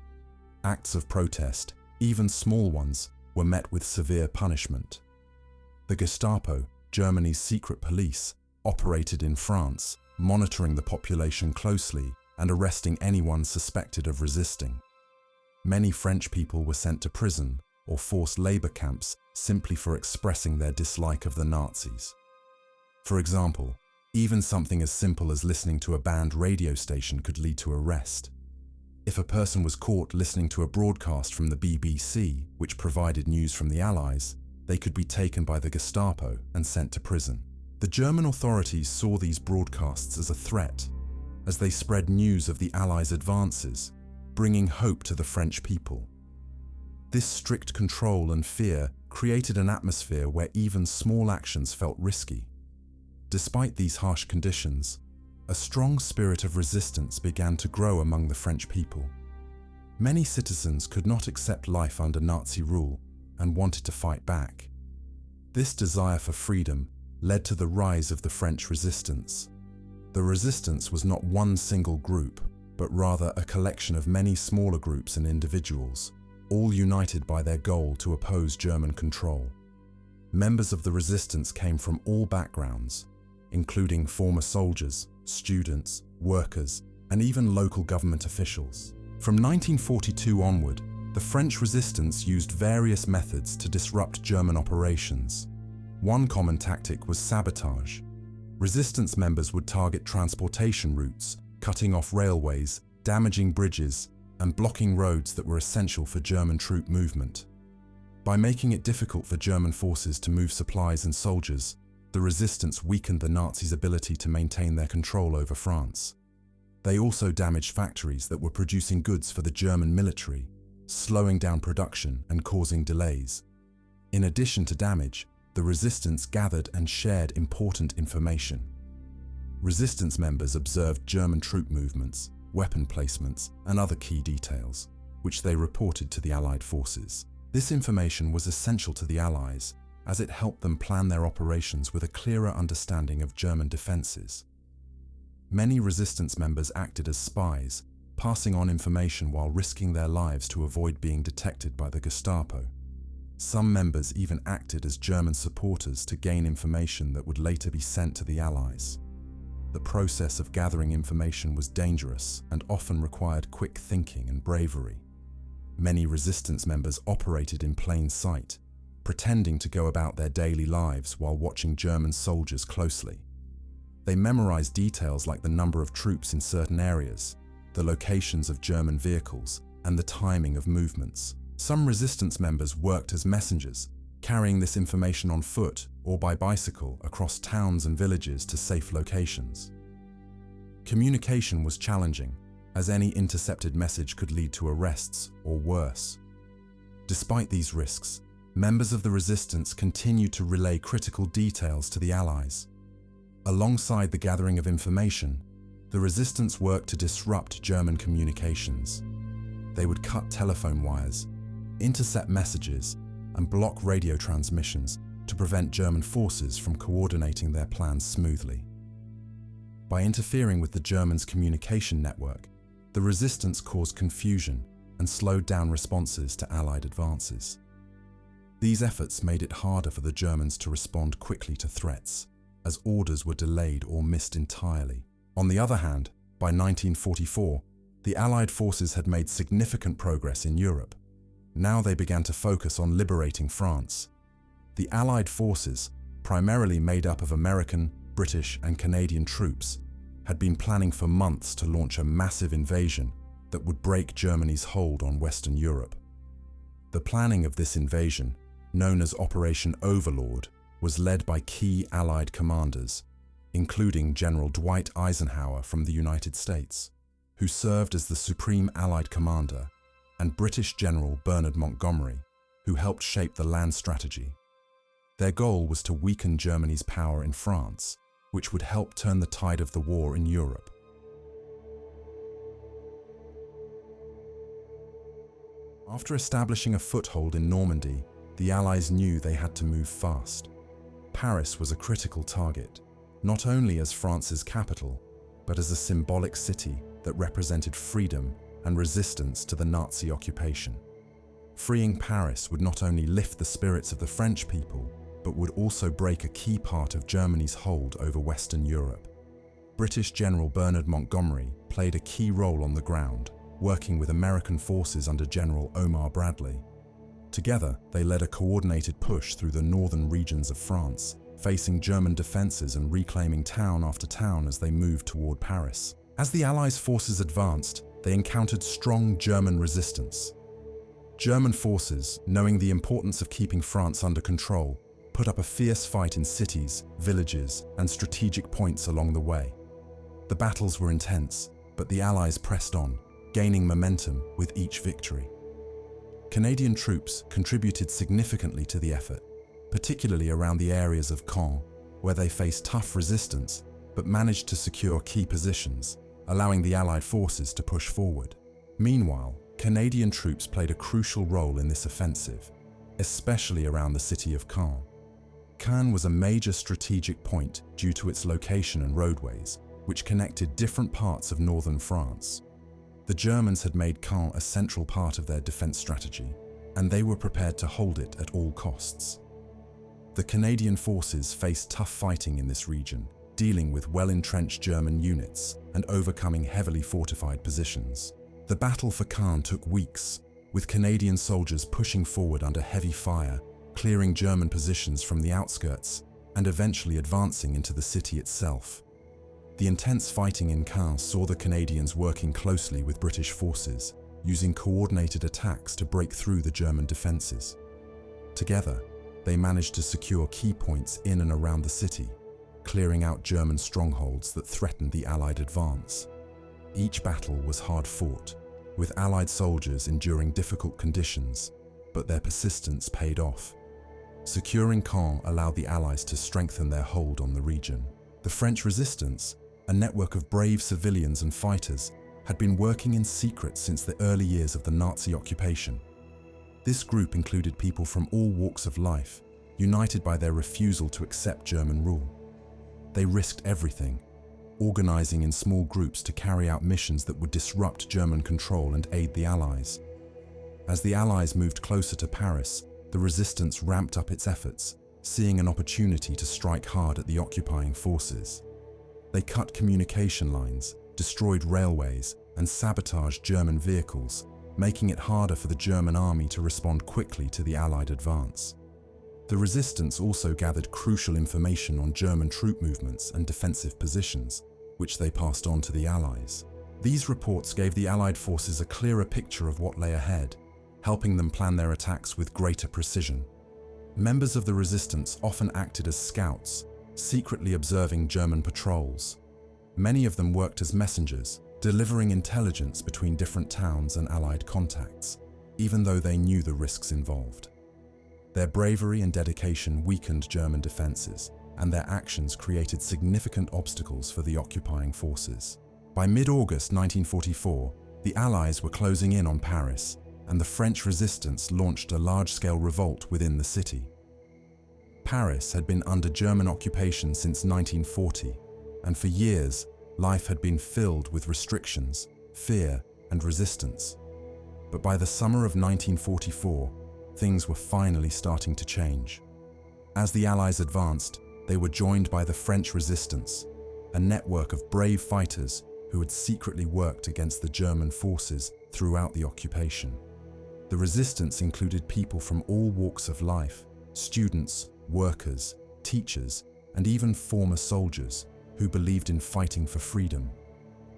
Speaker 1: Acts of protest, even small ones, were met with severe punishment. The Gestapo, Germany's secret police, operated in France, monitoring the population closely and arresting anyone suspected of resisting. Many French people were sent to prison or forced labor camps simply for expressing their dislike of the Nazis. For example, even something as simple as listening to a banned radio station could lead to arrest. If a person was caught listening to a broadcast from the BBC, which provided news from the Allies, they could be taken by the Gestapo and sent to prison. The German authorities saw these broadcasts as a threat, as they spread news of the Allies' advances, bringing hope to the French people. This strict control and fear created an atmosphere where even small actions felt risky. Despite these harsh conditions, a strong spirit of resistance began to grow among the French people. Many citizens could not accept life under Nazi rule and wanted to fight back. This desire for freedom led to the rise of the French resistance. The resistance was not one single group, but rather a collection of many smaller groups and individuals, all united by their goal to oppose German control. Members of the resistance came from all backgrounds, including former soldiers, students, workers, and even local government officials. From 1942 onward, the French resistance used various methods to disrupt German operations. One common tactic was sabotage. Resistance members would target transportation routes, cutting off railways, damaging bridges, and blocking roads that were essential for German troop movement. By making it difficult for German forces to move supplies and soldiers, the resistance weakened the Nazis' ability to maintain their control over France. They also damaged factories that were producing goods for the German military, slowing down production and causing delays. In addition to damage, the resistance gathered and shared important information. Resistance members observed German troop movements, weapon placements, and other key details, which they reported to the Allied forces. This information was essential to the Allies, as it helped them plan their operations with a clearer understanding of German defenses. Many resistance members acted as spies, passing on information while risking their lives to avoid being detected by the Gestapo. Some members even acted as German supporters to gain information that would later be sent to the Allies. The process of gathering information was dangerous and often required quick thinking and bravery. Many resistance members operated in plain sight, pretending to go about their daily lives while watching German soldiers closely. They memorized details like the number of troops in certain areas, the locations of German vehicles, and the timing of movements. Some resistance members worked as messengers, carrying this information on foot or by bicycle across towns and villages to safe locations. Communication was challenging, as any intercepted message could lead to arrests or worse. Despite these risks, members of the resistance continued to relay critical details to the Allies. Alongside the gathering of information, the resistance worked to disrupt German communications. They would cut telephone wires, intercept messages, and block radio transmissions to prevent German forces from coordinating their plans smoothly. By interfering with the Germans' communication network, the resistance caused confusion and slowed down responses to Allied advances. These efforts made it harder for the Germans to respond quickly to threats, as orders were delayed or missed entirely. On the other hand, by 1944, the Allied forces had made significant progress in Europe. Now they began to focus on liberating France. The Allied forces, primarily made up of American, British, and Canadian troops, had been planning for months to launch a massive invasion that would break Germany's hold on Western Europe. The planning of this invasion, known as Operation Overlord, was led by key Allied commanders, including General Dwight Eisenhower from the United States, who served as the Supreme Allied Commander, and British General Bernard Montgomery, who helped shape the land strategy. Their goal was to weaken Germany's power in France, which would help turn the tide of the war in Europe. After establishing a foothold in Normandy, the Allies knew they had to move fast. Paris was a critical target, not only as France's capital, but as a symbolic city that represented freedom and resistance to the Nazi occupation. Freeing Paris would not only lift the spirits of the French people, but would also break a key part of Germany's hold over Western Europe. British General Bernard Montgomery played a key role on the ground, working with American forces under General Omar Bradley. Together, they led a coordinated push through the northern regions of France, facing German defenses and reclaiming town after town as they moved toward Paris. As the Allies' forces advanced, they encountered strong German resistance. German forces, knowing the importance of keeping France under control, put up a fierce fight in cities, villages, and strategic points along the way. The battles were intense, but the Allies pressed on, gaining momentum with each victory. Canadian troops contributed significantly to the effort, particularly around the areas of Caen, where they faced tough resistance but managed to secure key positions, allowing the Allied forces to push forward. Meanwhile, Canadian troops played a crucial role in this offensive, especially around the city of Caen. Caen was a major strategic point due to its location and roadways, which connected different parts of northern France. The Germans had made Caen a central part of their defense strategy, and they were prepared to hold it at all costs. The Canadian forces faced tough fighting in this region, dealing with well-entrenched German units and overcoming heavily fortified positions. The battle for Caen took weeks, with Canadian soldiers pushing forward under heavy fire, clearing German positions from the outskirts, and eventually advancing into the city itself. The intense fighting in Caen saw the Canadians working closely with British forces, using coordinated attacks to break through the German defences. Together, they managed to secure key points in and around the city, clearing out German strongholds that threatened the Allied advance. Each battle was hard fought, with Allied soldiers enduring difficult conditions, but their persistence paid off. Securing Caen allowed the Allies to strengthen their hold on the region. The French resistance, a network of brave civilians and fighters, had been working in secret since the early years of the Nazi occupation. This group included people from all walks of life, united by their refusal to accept German rule. They risked everything, organizing in small groups to carry out missions that would disrupt German control and aid the Allies. As the Allies moved closer to Paris, the resistance ramped up its efforts, seeing an opportunity to strike hard at the occupying forces. They cut communication lines, destroyed railways, and sabotaged German vehicles, making it harder for the German army to respond quickly to the Allied advance. The resistance also gathered crucial information on German troop movements and defensive positions, which they passed on to the Allies. These reports gave the Allied forces a clearer picture of what lay ahead, helping them plan their attacks with greater precision. Members of the resistance often acted as scouts, secretly observing German patrols. Many of them worked as messengers, delivering intelligence between different towns and Allied contacts, even though they knew the risks involved. Their bravery and dedication weakened German defenses, and their actions created significant obstacles for the occupying forces. By mid-August 1944, the Allies were closing in on Paris, and the French resistance launched a large-scale revolt within the city. Paris had been under German occupation since 1940, and for years, life had been filled with restrictions, fear, and resistance. But by the summer of 1944, things were finally starting to change. As the Allies advanced, they were joined by the French resistance, a network of brave fighters who had secretly worked against the German forces throughout the occupation. The resistance included people from all walks of life, students, workers, teachers, and even former soldiers who believed in fighting for freedom.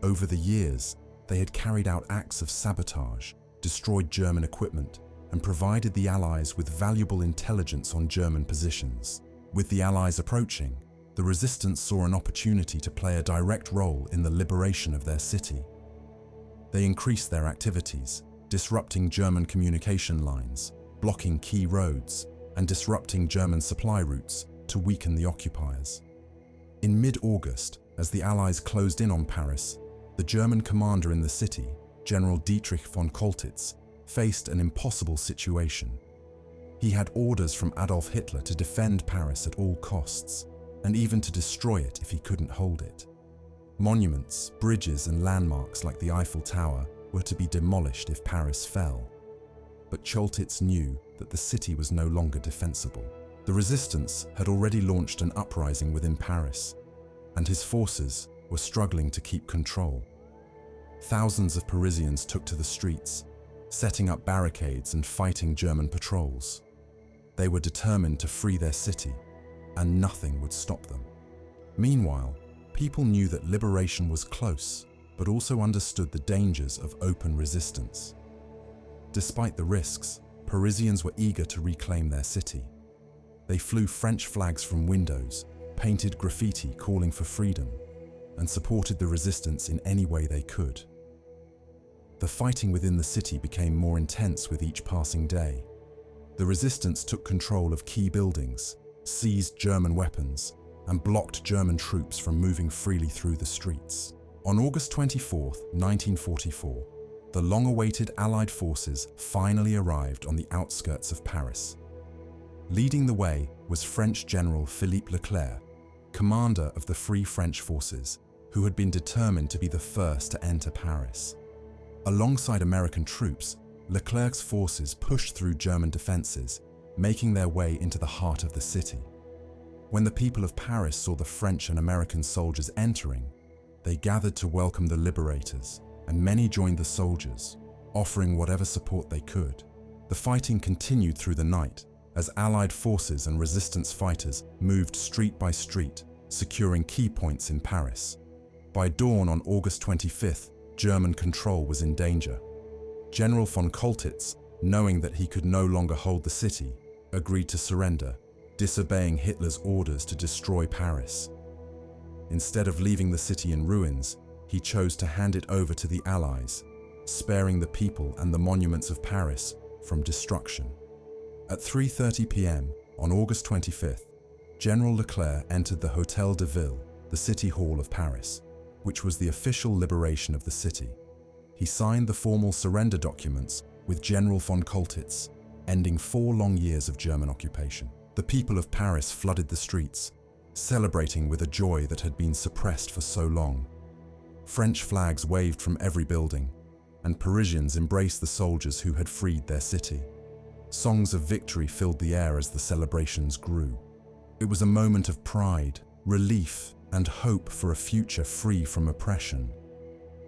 Speaker 1: Over the years, they had carried out acts of sabotage, destroyed German equipment, and provided the Allies with valuable intelligence on German positions. With the Allies approaching, the resistance saw an opportunity to play a direct role in the liberation of their city. They increased their activities, disrupting German communication lines, blocking key roads, and disrupting German supply routes to weaken the occupiers. In mid-August, as the Allies closed in on Paris, the German commander in the city, General Dietrich von Choltitz, faced an impossible situation. He had orders from Adolf Hitler to defend Paris at all costs, and even to destroy it if he couldn't hold it. Monuments, bridges, and landmarks like the Eiffel Tower were to be demolished if Paris fell. But Choltitz knew that the city was no longer defensible. The resistance had already launched an uprising within Paris, and his forces were struggling to keep control. Thousands of Parisians took to the streets, setting up barricades and fighting German patrols. They were determined to free their city, and nothing would stop them. Meanwhile, people knew that liberation was close, but also understood the dangers of open resistance. Despite the risks, Parisians were eager to reclaim their city. They flew French flags from windows, painted graffiti calling for freedom, and supported the resistance in any way they could. The fighting within the city became more intense with each passing day. The resistance took control of key buildings, seized German weapons, and blocked German troops from moving freely through the streets. On August 24, 1944, the long-awaited Allied forces finally arrived on the outskirts of Paris. Leading the way was French General Philippe Leclerc, commander of the Free French Forces, who had been determined to be the first to enter Paris. Alongside American troops, Leclerc's forces pushed through German defenses, making their way into the heart of the city. When the people of Paris saw the French and American soldiers entering, they gathered to welcome the liberators, and many joined the soldiers, offering whatever support they could. The fighting continued through the night, as Allied forces and resistance fighters moved street by street, securing key points in Paris. By dawn on August 25th, German control was in danger. General von Choltitz, knowing that he could no longer hold the city, agreed to surrender, disobeying Hitler's orders to destroy Paris. Instead of leaving the city in ruins, he chose to hand it over to the Allies, sparing the people and the monuments of Paris from destruction. At 3:30 p.m. on August 25th, General Leclerc entered the Hôtel de Ville, the City Hall of Paris, which was the official liberation of the city. He signed the formal surrender documents with General von Choltitz, ending 4 long years of German occupation. The people of Paris flooded the streets, celebrating with a joy that had been suppressed for so long. French flags waved from every building, and Parisians embraced the soldiers who had freed their city. Songs of victory filled the air as the celebrations grew. It was a moment of pride, relief, and hope for a future free from oppression.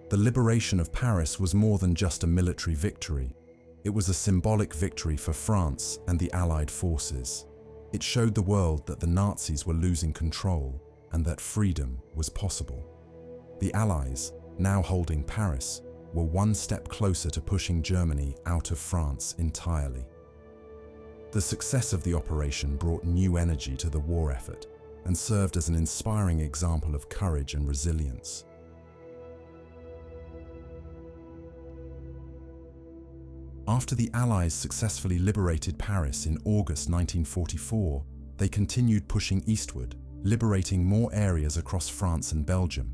Speaker 1: The liberation of Paris was more than just a military victory. It was a symbolic victory for France and the Allied forces. It showed the world that the Nazis were losing control and that freedom was possible. The Allies, now holding Paris, were one step closer to pushing Germany out of France entirely. The success of the operation brought new energy to the war effort and served as an inspiring example of courage and resilience. After the Allies successfully liberated Paris in August 1944, they continued pushing eastward, liberating more areas across France and Belgium.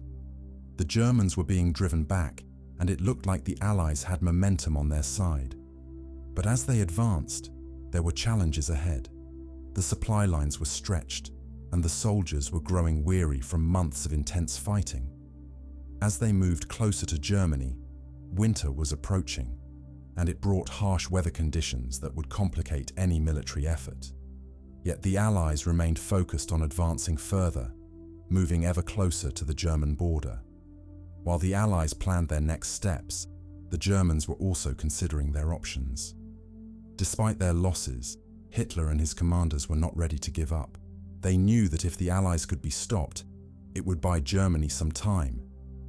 Speaker 1: The Germans were being driven back, and it looked like the Allies had momentum on their side. But as they advanced, there were challenges ahead. The supply lines were stretched, and the soldiers were growing weary from months of intense fighting. As they moved closer to Germany, winter was approaching, and it brought harsh weather conditions that would complicate any military effort. Yet the Allies remained focused on advancing further, moving ever closer to the German border. While the Allies planned their next steps, the Germans were also considering their options. Despite their losses, Hitler and his commanders were not ready to give up. They knew that if the Allies could be stopped, it would buy Germany some time,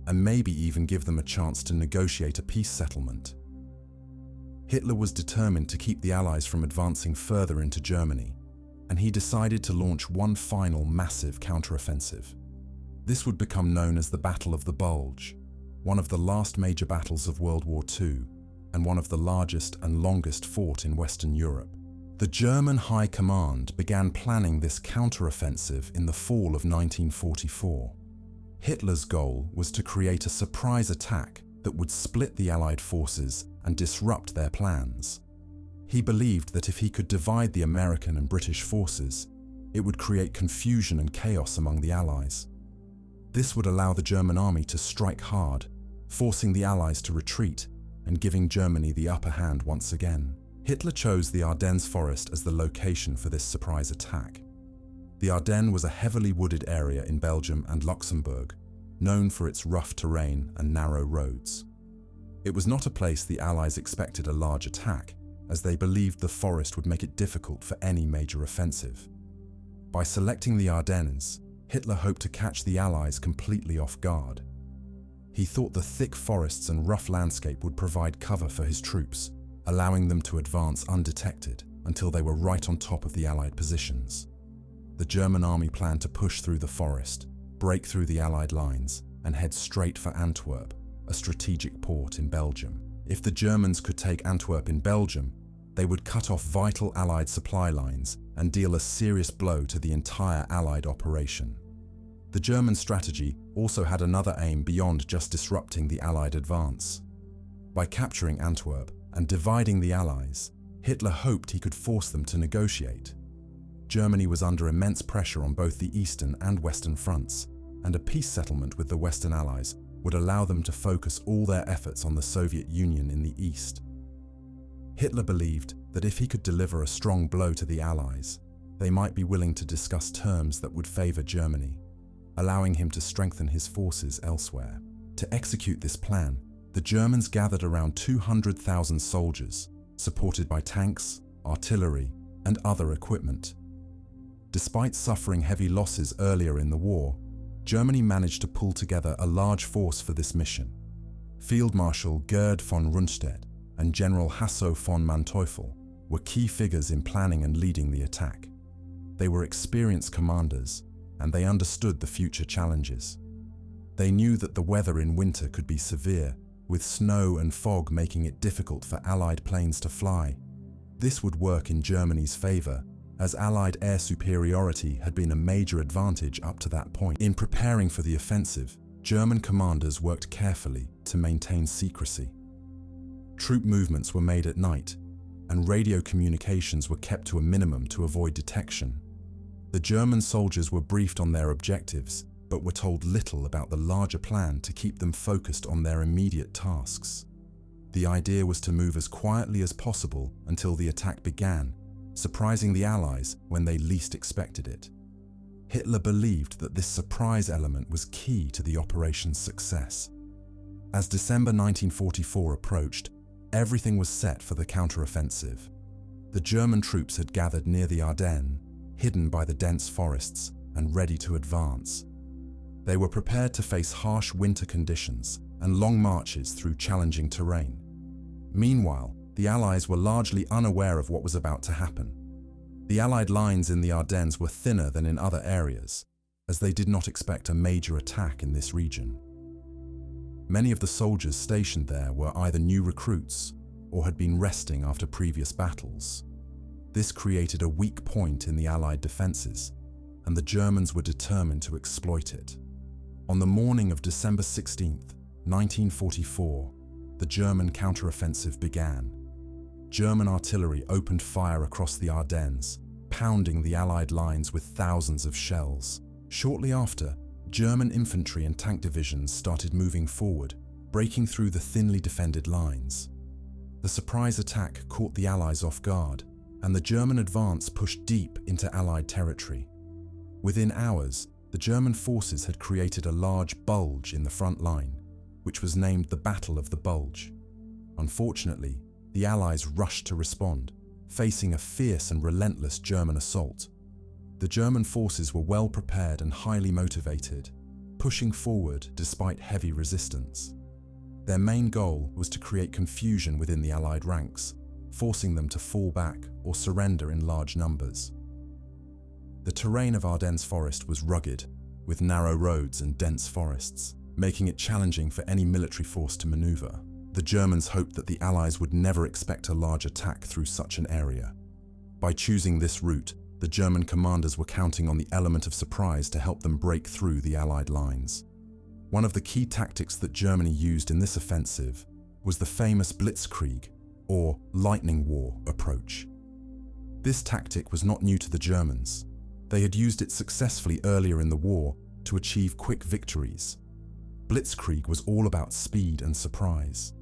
Speaker 1: and maybe even give them a chance to negotiate a peace settlement. Hitler was determined to keep the Allies from advancing further into Germany, and he decided to launch one final massive counteroffensive. This would become known as the Battle of the Bulge, one of the last major battles of World War II, and one of the largest and longest fought in Western Europe. The German High Command began planning this counteroffensive in the fall of 1944. Hitler's goal was to create a surprise attack that would split the Allied forces and disrupt their plans. He believed that if he could divide the American and British forces, it would create confusion and chaos among the Allies. This would allow the German army to strike hard, forcing the Allies to retreat and giving Germany the upper hand once again. Hitler chose the Ardennes forest as the location for this surprise attack. The Ardennes was a heavily wooded area in Belgium and Luxembourg, known for its rough terrain and narrow roads. It was not a place the Allies expected a large attack, as they believed the forest would make it difficult for any major offensive. By selecting the Ardennes, Hitler hoped to catch the Allies completely off guard. He thought the thick forests and rough landscape would provide cover for his troops, allowing them to advance undetected until they were right on top of the Allied positions. The German army planned to push through the forest, break through the Allied lines, and head straight for Antwerp, a strategic port in Belgium. If the Germans could take Antwerp in Belgium, they would cut off vital Allied supply lines and deal a serious blow to the entire Allied operation. The German strategy also had another aim beyond just disrupting the Allied advance. By capturing Antwerp and dividing the Allies, Hitler hoped he could force them to negotiate. Germany was under immense pressure on both the eastern and western fronts, and a peace settlement with the Western Allies would allow them to focus all their efforts on the Soviet Union in the east. Hitler believed that if he could deliver a strong blow to the Allies, they might be willing to discuss terms that would favor Germany, allowing him to strengthen his forces elsewhere. To execute this plan, the Germans gathered around 200,000 soldiers, supported by tanks, artillery, and other equipment. Despite suffering heavy losses earlier in the war, Germany managed to pull together a large force for this mission. Field Marshal Gerd von Rundstedt and General Hasso von Manteuffel were key figures in planning and leading the attack. They were experienced commanders, and they understood the future challenges. They knew that the weather in winter could be severe, with snow and fog making it difficult for Allied planes to fly. This would work in Germany's favor, as Allied air superiority had been a major advantage up to that point. In preparing for the offensive, German commanders worked carefully to maintain secrecy. Troop movements were made at night, and radio communications were kept to a minimum to avoid detection. The German soldiers were briefed on their objectives, but were told little about the larger plan to keep them focused on their immediate tasks. The idea was to move as quietly as possible until the attack began, surprising the Allies when they least expected it. Hitler believed that this surprise element was key to the operation's success. As December 1944 approached, everything was set for the counteroffensive. The German troops had gathered near the Ardennes, hidden by the dense forests and ready to advance. They were prepared to face harsh winter conditions and long marches through challenging terrain. Meanwhile, the Allies were largely unaware of what was about to happen. The Allied lines in the Ardennes were thinner than in other areas, as they did not expect a major attack in this region. Many of the soldiers stationed there were either new recruits or had been resting after previous battles. This created a weak point in the Allied defenses, and the Germans were determined to exploit it. On the morning of December 16, 1944, the German counteroffensive began. German artillery opened fire across the Ardennes, pounding the Allied lines with thousands of shells. Shortly after, German infantry and tank divisions started moving forward, breaking through the thinly defended lines. The surprise attack caught the Allies off guard, and the German advance pushed deep into Allied territory. Within hours, the German forces had created a large bulge in the front line, which was named the Battle of the Bulge. Unfortunately, the Allies rushed to respond, facing a fierce and relentless German assault. The German forces were well prepared and highly motivated, pushing forward despite heavy resistance. Their main goal was to create confusion within the Allied ranks, forcing them to fall back or surrender in large numbers. The terrain of Ardennes forest was rugged, with narrow roads and dense forests, making it challenging for any military force to maneuver. The Germans hoped that the Allies would never expect a large attack through such an area. By choosing this route, the German commanders were counting on the element of surprise to help them break through the Allied lines. One of the key tactics that Germany used in this offensive was the famous blitzkrieg, or lightning war approach. This tactic was not new to the Germans. They had used it successfully earlier in the war to achieve quick victories. Blitzkrieg was all about speed and surprise.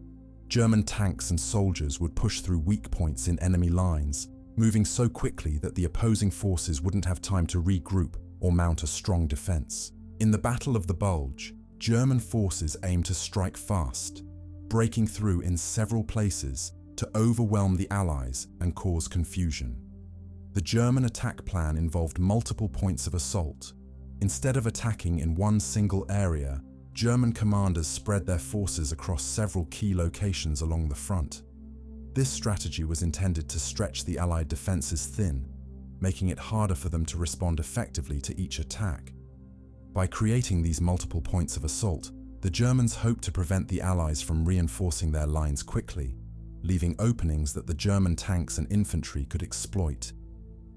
Speaker 1: German tanks and soldiers would push through weak points in enemy lines, moving so quickly that the opposing forces wouldn't have time to regroup or mount a strong defense. In the Battle of the Bulge, German forces aimed to strike fast, breaking through in several places to overwhelm the Allies and cause confusion. The German attack plan involved multiple points of assault. Instead of attacking in one single area, German commanders spread their forces across several key locations along the front. This strategy was intended to stretch the Allied defenses thin, making it harder for them to respond effectively to each attack. By creating these multiple points of assault, the Germans hoped to prevent the Allies from reinforcing their lines quickly, leaving openings that the German tanks and infantry could exploit.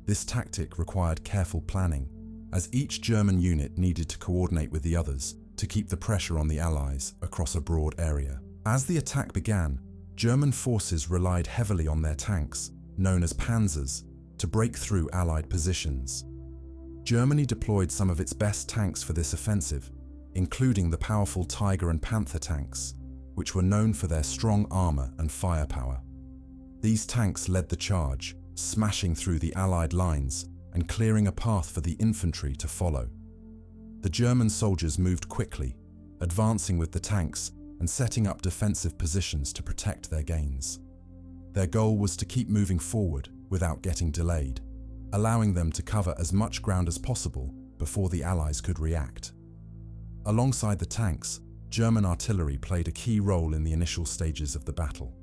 Speaker 1: This tactic required careful planning, as each German unit needed to coordinate with the others to keep the pressure on the Allies across a broad area. As the attack began, German forces relied heavily on their tanks, known as panzers, to break through Allied positions. Germany deployed some of its best tanks for this offensive, including the powerful Tiger and Panther tanks, which were known for their strong armor and firepower. These tanks led the charge, smashing through the Allied lines and clearing a path for the infantry to follow. The German soldiers moved quickly, advancing with the tanks and setting up defensive positions to protect their gains. Their goal was to keep moving forward without getting delayed, allowing them to cover as much ground as possible before the Allies could react. Alongside the tanks, German artillery played a key role in the initial stages of the battle.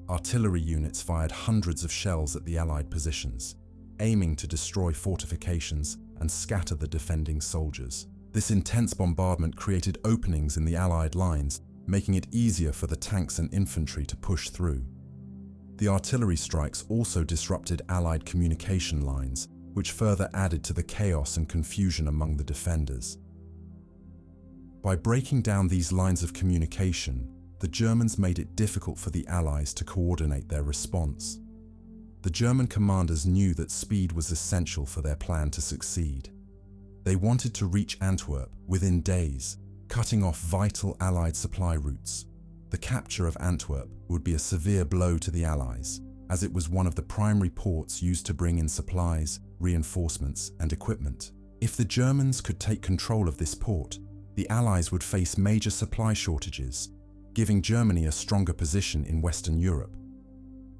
Speaker 1: Artillery units fired hundreds of shells at the Allied positions, aiming to destroy fortifications and scatter the defending soldiers. This intense bombardment created openings in the Allied lines, making it easier for the tanks and infantry to push through. The artillery strikes also disrupted Allied communication lines, which further added to the chaos and confusion among the defenders. By breaking down these lines of communication, the Germans made it difficult for the Allies to coordinate their response. The German commanders knew that speed was essential for their plan to succeed. They wanted to reach Antwerp within days, cutting off vital Allied supply routes. The capture of Antwerp would be a severe blow to the Allies, as it was one of the primary ports used to bring in supplies, reinforcements, and equipment. If the Germans could take control of this port, the Allies would face major supply shortages, giving Germany a stronger position in Western Europe.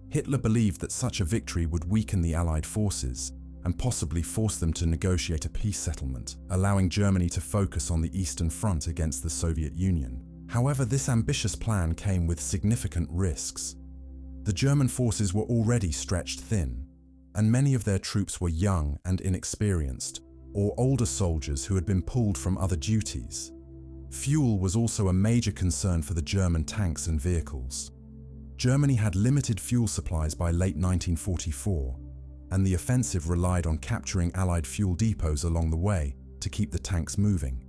Speaker 1: Hitler believed that such a victory would weaken the Allied forces and possibly force them to negotiate a peace settlement, allowing Germany to focus on the Eastern Front against the Soviet Union. However, this ambitious plan came with significant risks. The German forces were already stretched thin, and many of their troops were young and inexperienced, or older soldiers who had been pulled from other duties. Fuel was also a major concern for the German tanks and vehicles. Germany had limited fuel supplies by late 1944, and the offensive relied on capturing Allied fuel depots along the way to keep the tanks moving.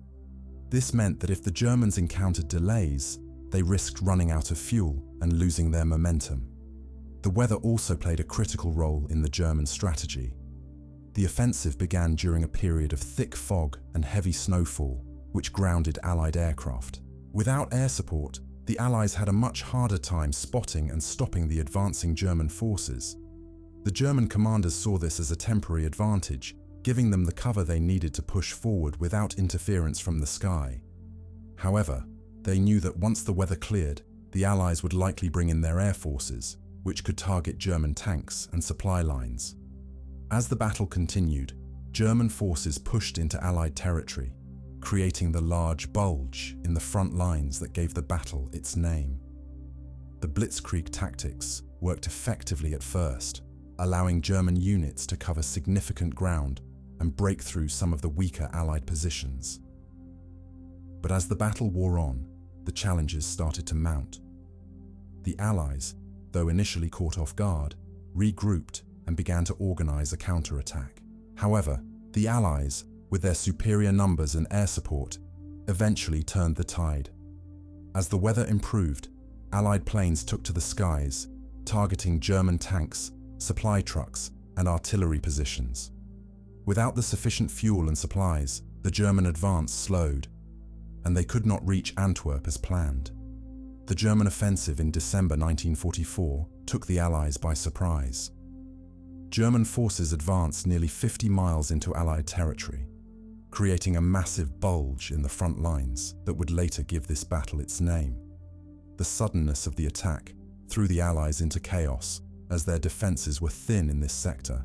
Speaker 1: This meant that if the Germans encountered delays, they risked running out of fuel and losing their momentum. The weather also played a critical role in the German strategy. The offensive began during a period of thick fog and heavy snowfall, which grounded Allied aircraft. Without air support, the Allies had a much harder time spotting and stopping the advancing German forces. The German commanders saw this as a temporary advantage, giving them the cover they needed to push forward without interference from the sky. However, they knew that once the weather cleared, the Allies would likely bring in their air forces, which could target German tanks and supply lines. As the battle continued, German forces pushed into Allied territory, creating the large bulge in the front lines that gave the battle its name. The blitzkrieg tactics worked effectively at first, allowing German units to cover significant ground and break through some of the weaker Allied positions. But as the battle wore on, the challenges started to mount. The Allies, though initially caught off guard, regrouped and began to organize a counterattack. However, the Allies, with their superior numbers and air support, eventually turned the tide. As the weather improved, Allied planes took to the skies, targeting German tanks, supply trucks, and artillery positions. Without the sufficient fuel and supplies, the German advance slowed, and they could not reach Antwerp as planned. The German offensive in December 1944 took the Allies by surprise. German forces advanced nearly 50 miles into Allied territory, creating a massive bulge in the front lines that would later give this battle its name. The suddenness of the attack threw the Allies into chaos, as their defenses were thin in this sector,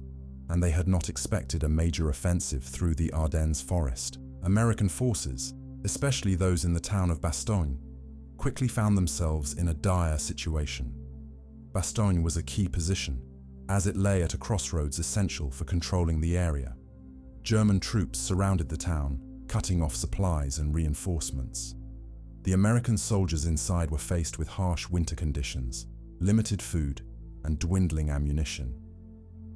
Speaker 1: and they had not expected a major offensive through the Ardennes forest. American forces, especially those in the town of Bastogne, quickly found themselves in a dire situation. Bastogne was a key position, as it lay at a crossroads essential for controlling the area. German troops surrounded the town, cutting off supplies and reinforcements. The American soldiers inside were faced with harsh winter conditions, limited food, and dwindling ammunition.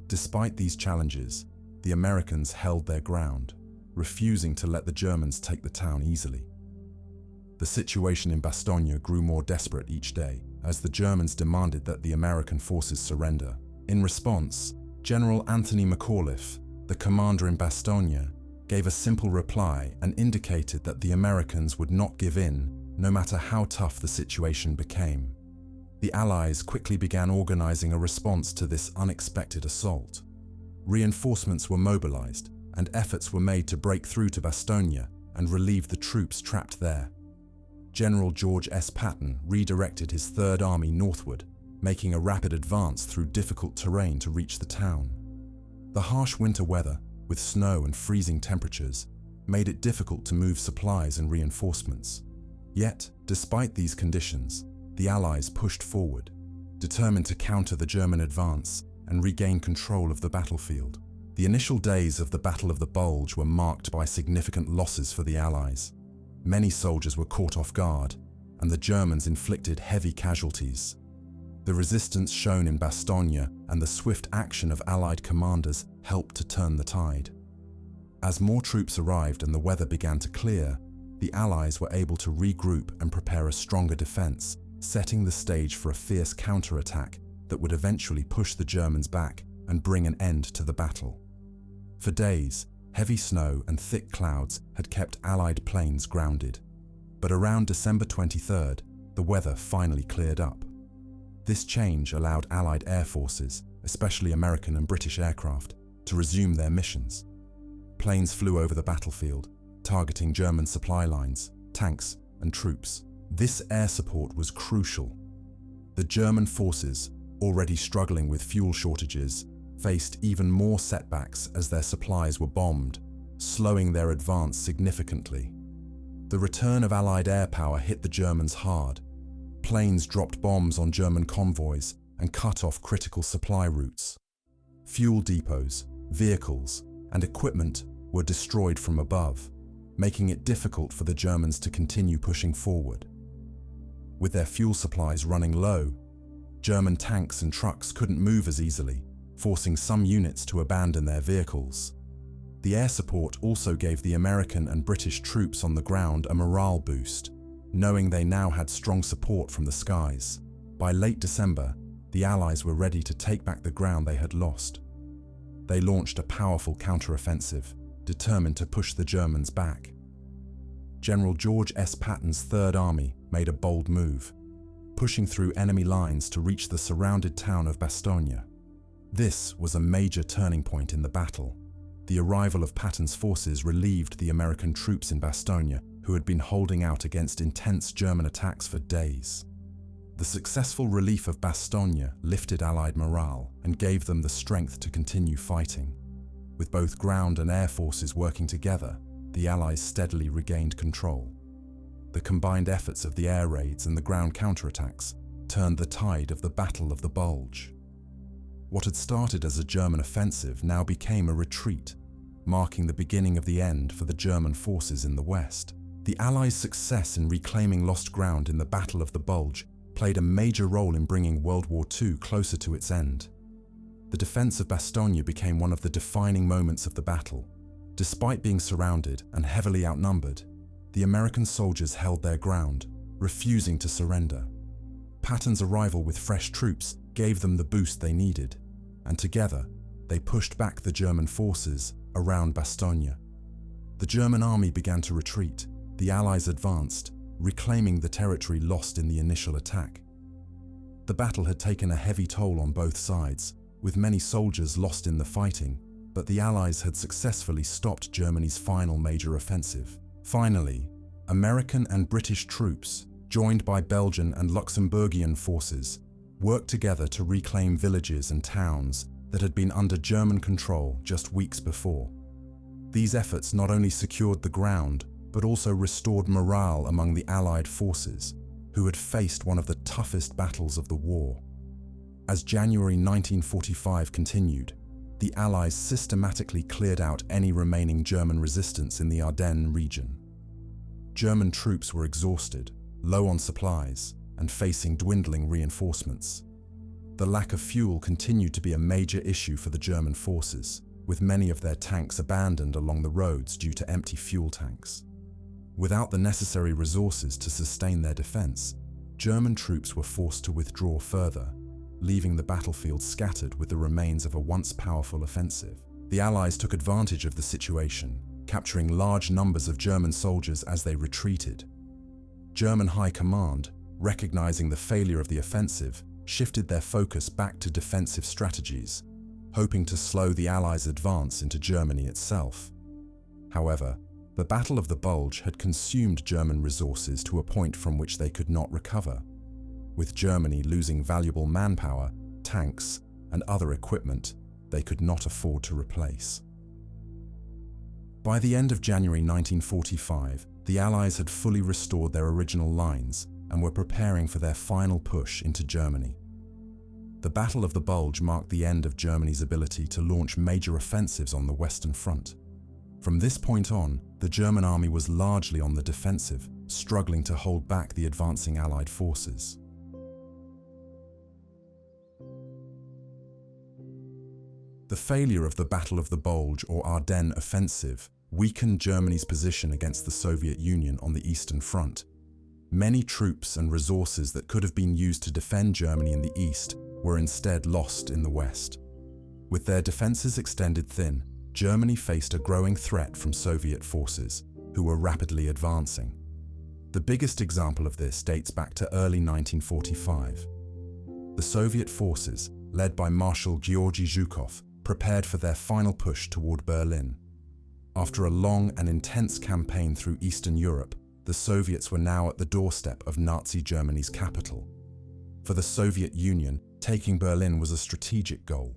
Speaker 1: Despite these challenges, the Americans held their ground, refusing to let the Germans take the town easily. The situation in Bastogne grew more desperate each day, as the Germans demanded that the American forces surrender. In response, General Anthony McAuliffe, the commander in Bastogne, gave a simple reply and indicated that the Americans would not give in, no matter how tough the situation became. The Allies quickly began organizing a response to this unexpected assault. Reinforcements were mobilized, and efforts were made to break through to Bastogne and relieve the troops trapped there. General George S. Patton redirected his Third Army northward, making a rapid advance through difficult terrain to reach the town. The harsh winter weather, with snow and freezing temperatures, made it difficult to move supplies and reinforcements. Yet, despite these conditions, the Allies pushed forward, determined to counter the German advance and regain control of the battlefield. The initial days of the Battle of the Bulge were marked by significant losses for the Allies. Many soldiers were caught off guard, and the Germans inflicted heavy casualties. The resistance shown in Bastogne and the swift action of Allied commanders helped to turn the tide. As more troops arrived and the weather began to clear, the Allies were able to regroup and prepare a stronger defense, setting the stage for a fierce counterattack that would eventually push the Germans back and bring an end to the battle. For days, heavy snow and thick clouds had kept Allied planes grounded. But around December 23rd, the weather finally cleared up. This change allowed Allied air forces, especially American and British aircraft, to resume their missions. Planes flew over the battlefield, targeting German supply lines, tanks, and troops. This air support was crucial. The German forces, already struggling with fuel shortages, faced even more setbacks as their supplies were bombed, slowing their advance significantly. The return of Allied air power hit the Germans hard. Planes dropped bombs on German convoys and cut off critical supply routes. Fuel depots, vehicles, and equipment were destroyed from above, making it difficult for the Germans to continue pushing forward. With their fuel supplies running low, German tanks and trucks couldn't move as easily, forcing some units to abandon their vehicles. The air support also gave the American and British troops on the ground a morale boost, knowing they now had strong support from the skies. By late December, the Allies were ready to take back the ground they had lost. They launched a powerful counteroffensive, determined to push the Germans back. General George S. Patton's Third Army made a bold move, pushing through enemy lines to reach the surrounded town of Bastogne. This was a major turning point in the battle. The arrival of Patton's forces relieved the American troops in Bastogne, who had been holding out against intense German attacks for days. The successful relief of Bastogne lifted Allied morale and gave them the strength to continue fighting. With both ground and air forces working together, the Allies steadily regained control. The combined efforts of the air raids and the ground counterattacks turned the tide of the Battle of the Bulge. What had started as a German offensive now became a retreat, marking the beginning of the end for the German forces in the West. The Allies' success in reclaiming lost ground in the Battle of the Bulge played a major role in bringing World War II closer to its end. The defense of Bastogne became one of the defining moments of the battle. Despite being surrounded and heavily outnumbered, the American soldiers held their ground, refusing to surrender. Patton's arrival with fresh troops gave them the boost they needed, and together, they pushed back the German forces around Bastogne. The German army began to retreat. The Allies advanced, reclaiming the territory lost in the initial attack. The battle had taken a heavy toll on both sides, with many soldiers lost in the fighting, but the Allies had successfully stopped Germany's final major offensive. Finally, American and British troops, joined by Belgian and Luxembourgian forces, worked together to reclaim villages and towns that had been under German control just weeks before. These efforts not only secured the ground, but also restored morale among the Allied forces, who had faced one of the toughest battles of the war. As January 1945 continued, the Allies systematically cleared out any remaining German resistance in the Ardennes region. German troops were exhausted, low on supplies, and facing dwindling reinforcements. The lack of fuel continued to be a major issue for the German forces, with many of their tanks abandoned along the roads due to empty fuel tanks. Without the necessary resources to sustain their defense, German troops were forced to withdraw further. leaving the battlefield scattered with the remains of a once powerful offensive. The Allies took advantage of the situation, capturing large numbers of German soldiers as they retreated. German High Command, recognizing the failure of the offensive, shifted their focus back to defensive strategies, hoping to slow the Allies' advance into Germany itself. However, the Battle of the Bulge had consumed German resources to a point from which they could not recover, with Germany losing valuable manpower, tanks, and other equipment they could not afford to replace. By the end of January 1945, the Allies had fully restored their original lines and were preparing for their final push into Germany. The Battle of the Bulge marked the end of Germany's ability to launch major offensives on the Western Front. From this point on, the German army was largely on the defensive, struggling to hold back the advancing Allied forces. The failure of the Battle of the Bulge or Ardennes offensive weakened Germany's position against the Soviet Union on the Eastern Front. Many troops and resources that could have been used to defend Germany in the East were instead lost in the West. With their defenses extended thin, Germany faced a growing threat from Soviet forces, who were rapidly advancing. The biggest example of this dates back to early 1945. The Soviet forces, led by Marshal Georgy Zhukov, prepared for their final push toward Berlin. After a long and intense campaign through Eastern Europe, the Soviets were now at the doorstep of Nazi Germany's capital. For the Soviet Union, taking Berlin was a strategic goal.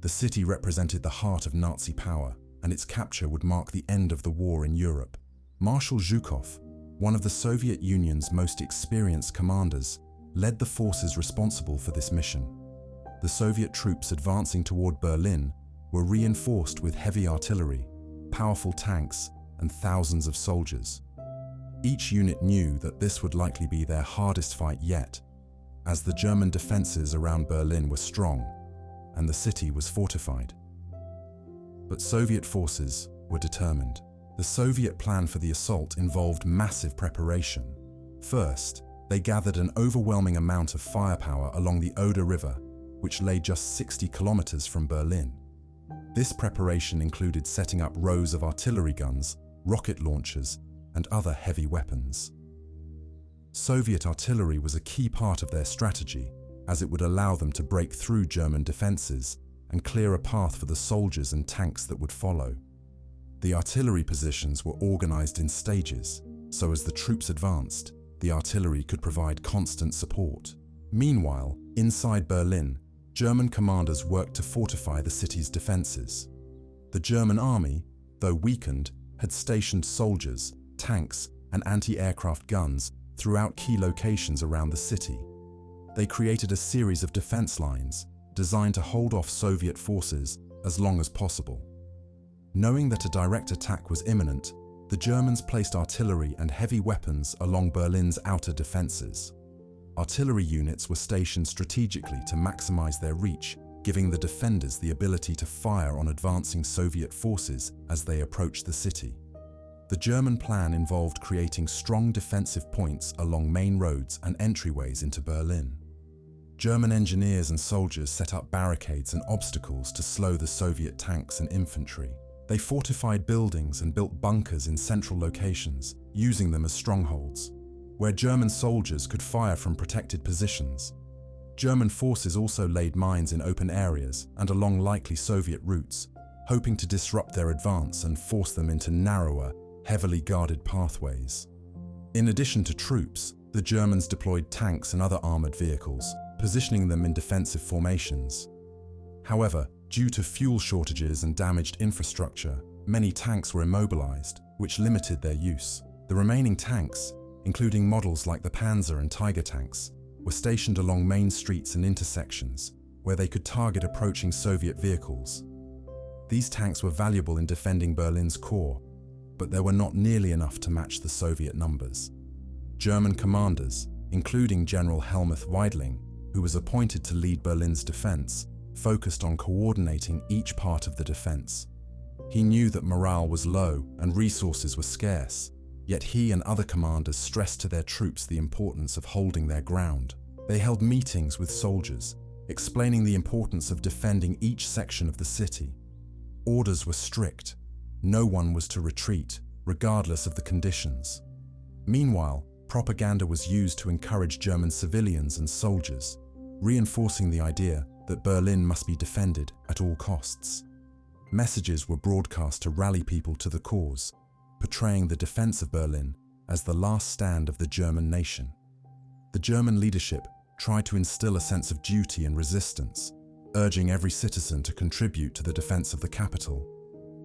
Speaker 1: The city represented the heart of Nazi power, and its capture would mark the end of the war in Europe. Marshal Zhukov, one of the Soviet Union's most experienced commanders, led the forces responsible for this mission. The Soviet troops advancing toward Berlin were reinforced with heavy artillery, powerful tanks, and thousands of soldiers. Each unit knew that this would likely be their hardest fight yet, as the German defenses around Berlin were strong and the city was fortified. But Soviet forces were determined. The Soviet plan for the assault involved massive preparation. First, they gathered an overwhelming amount of firepower along the Oder River, which lay just 60 kilometers from Berlin. This preparation included setting up rows of artillery guns, rocket launchers, and other heavy weapons. Soviet artillery was a key part of their strategy, as it would allow them to break through German defenses and clear a path for the soldiers and tanks that would follow. The artillery positions were organized in stages, so as the troops advanced, the artillery could provide constant support. Meanwhile, inside Berlin, German commanders worked to fortify the city's defenses. The German army, though weakened, had stationed soldiers, tanks, and anti-aircraft guns throughout key locations around the city. They created a series of defense lines designed to hold off Soviet forces as long as possible. Knowing that a direct attack was imminent, the Germans placed artillery and heavy weapons along Berlin's outer defenses. Artillery units were stationed strategically to maximize their reach, giving the defenders the ability to fire on advancing Soviet forces as they approached the city. The German plan involved creating strong defensive points along main roads and entryways into Berlin. German engineers and soldiers set up barricades and obstacles to slow the Soviet tanks and infantry. They fortified buildings and built bunkers in central locations, using them as strongholds, where German soldiers could fire from protected positions. German forces also laid mines in open areas and along likely Soviet routes, hoping to disrupt their advance and force them into narrower, heavily guarded pathways. In addition to troops, the Germans deployed tanks and other armored vehicles, positioning them in defensive formations. However, due to fuel shortages and damaged infrastructure, many tanks were immobilized, which limited their use. The remaining tanks, including models like the Panzer and Tiger tanks, were stationed along main streets and intersections, where they could target approaching Soviet vehicles. These tanks were valuable in defending Berlin's core, but there were not nearly enough to match the Soviet numbers. German commanders, including General Helmuth Weidling, who was appointed to lead Berlin's defense, focused on coordinating each part of the defense. He knew that morale was low and resources were scarce, yet he and other commanders stressed to their troops the importance of holding their ground. They held meetings with soldiers, explaining the importance of defending each section of the city. Orders were strict. No one was to retreat, regardless of the conditions. Meanwhile, propaganda was used to encourage German civilians and soldiers, reinforcing the idea that Berlin must be defended at all costs. Messages were broadcast to rally people to the cause, portraying the defense of Berlin as the last stand of the German nation. The German leadership tried to instill a sense of duty and resistance, urging every citizen to contribute to the defense of the capital,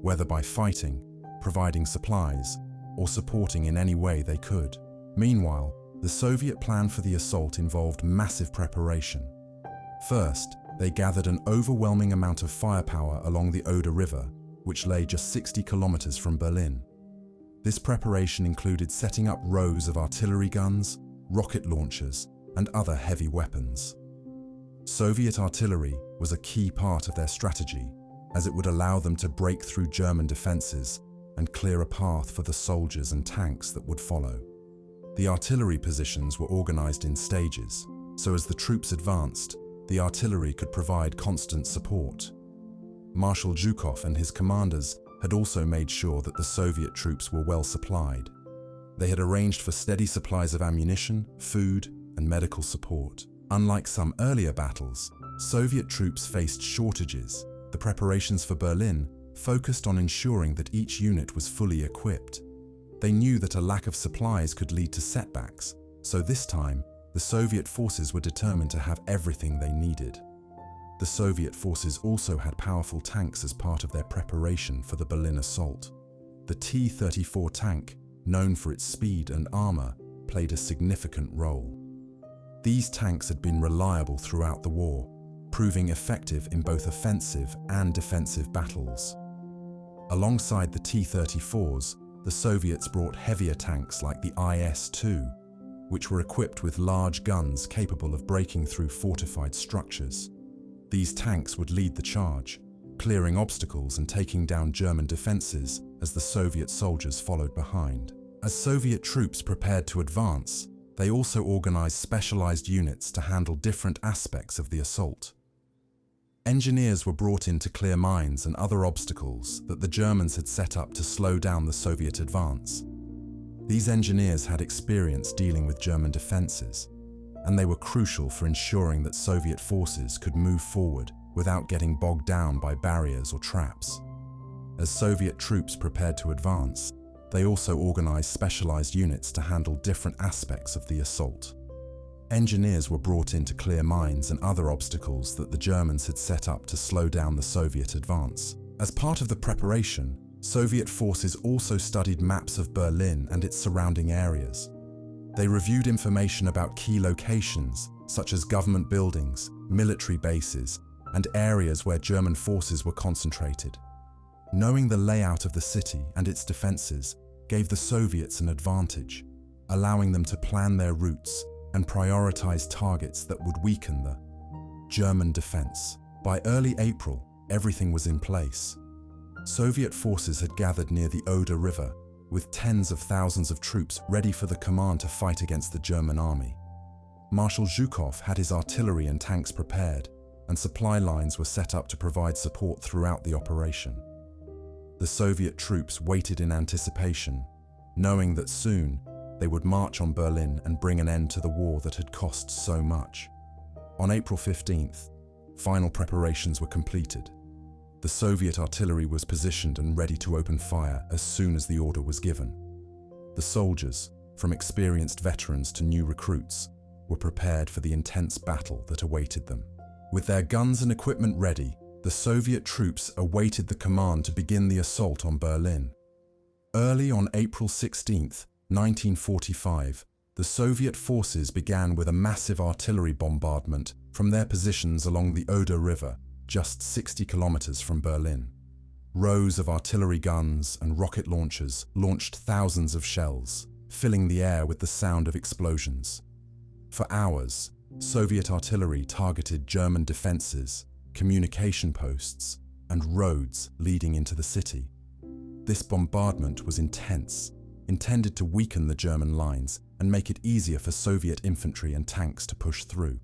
Speaker 1: whether by fighting, providing supplies, or supporting in any way they could. Meanwhile, the Soviet plan for the assault involved massive preparation. First, they gathered an overwhelming amount of firepower along the Oder River, which lay just 60 kilometers from Berlin. This preparation included setting up rows of artillery guns, rocket launchers, and other heavy weapons. Soviet artillery was a key part of their strategy, as it would allow them to break through German defenses and clear a path for the soldiers and tanks that would follow. The artillery positions were organized in stages, so as the troops advanced, the artillery could provide constant support. Marshal Zhukov and his commanders had also made sure that the Soviet troops were well supplied. They had arranged for steady supplies of ammunition, food, and medical support. Unlike some earlier battles, Soviet troops faced shortages. The preparations for Berlin focused on ensuring that each unit was fully equipped. They knew that a lack of supplies could lead to setbacks, so this time, the Soviet forces were determined to have everything they needed. The Soviet forces also had powerful tanks as part of their preparation for the Berlin assault. The T-34 tank, known for its speed and armor, played a significant role. These tanks had been reliable throughout the war, proving effective in both offensive and defensive battles. Alongside the T-34s, the Soviets brought heavier tanks like the IS-2, which were equipped with large guns capable of breaking through fortified structures. These tanks would lead the charge, clearing obstacles and taking down German defenses as the Soviet soldiers followed behind. As Soviet troops prepared to advance, they also organized specialized units to handle different aspects of the assault. Engineers were brought in to clear mines and other obstacles that the Germans had set up to slow down the Soviet advance. These engineers had experience dealing with German defenses, and they were crucial for ensuring that Soviet forces could move forward without getting bogged down by barriers or traps. As Soviet troops prepared to advance, they also organized specialized units to handle different aspects of the assault. Engineers were brought in to clear mines and other obstacles that the Germans had set up to slow down the Soviet advance. As part of the preparation, Soviet forces also studied maps of Berlin and its surrounding areas. They reviewed information about key locations, such as government buildings, military bases, and areas where German forces were concentrated. Knowing the layout of the city and its defenses gave the Soviets an advantage, allowing them to plan their routes and prioritize targets that would weaken the German defense. By early April, everything was in place. Soviet forces had gathered near the Oder River, with tens of thousands of troops ready for the command to fight against the German army. Marshal Zhukov had his artillery and tanks prepared, and supply lines were set up to provide support throughout the operation. The Soviet troops waited in anticipation, knowing that soon they would march on Berlin and bring an end to the war that had cost so much. On April 15th, final preparations were completed. The Soviet artillery was positioned and ready to open fire as soon as the order was given. The soldiers, from experienced veterans to new recruits, were prepared for the intense battle that awaited them. With their guns and equipment ready, the Soviet troops awaited the command to begin the assault on Berlin. Early on April 16th, 1945, the Soviet forces began with a massive artillery bombardment from their positions along the Oder River, just 60 kilometers from Berlin. Rows of artillery guns and rocket launchers launched thousands of shells, filling the air with the sound of explosions. For hours, Soviet artillery targeted German defenses, communication posts, and roads leading into the city. This bombardment was intense, intended to weaken the German lines and make it easier for Soviet infantry and tanks to push through.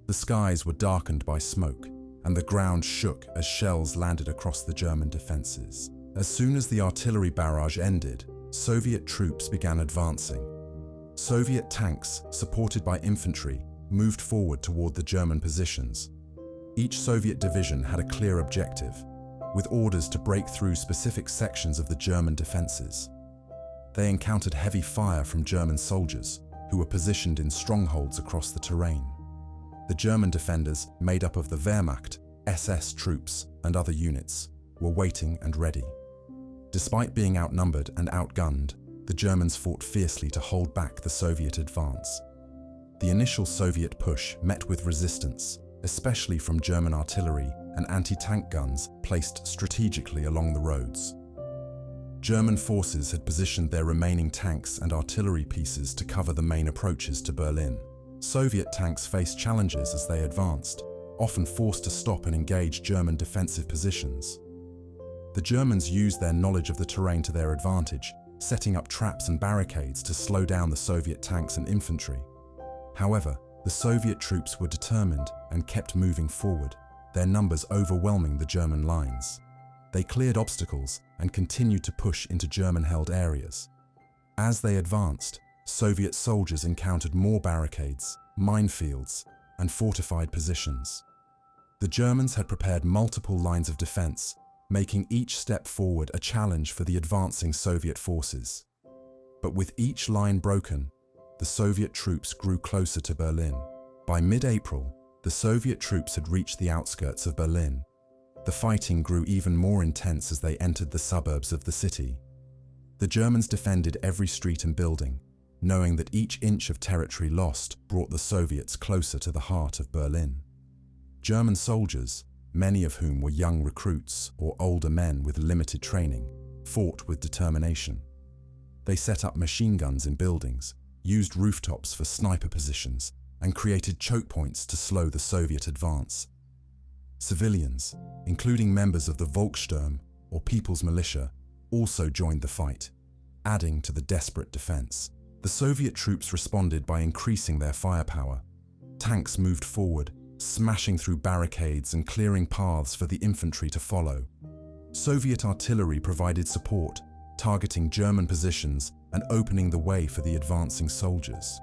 Speaker 1: The The skies were darkened by smoke, and the ground shook as shells landed across the German defenses. As soon as the artillery barrage ended, Soviet troops began advancing. Soviet tanks, supported by infantry, moved forward toward the German positions. Each Soviet division had a clear objective, with orders to break through specific sections of the German defenses. They encountered heavy fire from German soldiers, who were positioned in strongholds across the terrain. The German defenders, made up of the Wehrmacht, SS troops, and other units, were waiting and ready. Despite being outnumbered and outgunned, the Germans fought fiercely to hold back the Soviet advance. The initial Soviet push met with resistance, especially from German artillery and anti-tank guns placed strategically along the roads. German forces had positioned their remaining tanks and artillery pieces to cover the main approaches to Berlin. Soviet tanks faced challenges as they advanced, often forced to stop and engage German defensive positions. The Germans used their knowledge of the terrain to their advantage, setting up traps and barricades to slow down the Soviet tanks and infantry. However, the Soviet troops were determined and kept moving forward, their numbers overwhelming the German lines. They cleared obstacles and continued to push into German-held areas. As they advanced, Soviet soldiers encountered more barricades, minefields, and fortified positions. The Germans had prepared multiple lines of defense, making each step forward a challenge for the advancing Soviet forces. But with each line broken, the Soviet troops grew closer to Berlin. By mid-April, the Soviet troops had reached the outskirts of Berlin. The fighting grew even more intense as they entered the suburbs of the city. The Germans defended every street and building, knowing that each inch of territory lost brought the Soviets closer to the heart of Berlin. German soldiers, many of whom were young recruits or older men with limited training, fought with determination. They set up machine guns in buildings, used rooftops for sniper positions, and created choke points to slow the Soviet advance. Civilians, including members of the Volkssturm or People's Militia, also joined the fight, adding to the desperate defense. The Soviet troops responded by increasing their firepower. Tanks moved forward, smashing through barricades and clearing paths for the infantry to follow. Soviet artillery provided support, targeting German positions and opening the way for the advancing soldiers.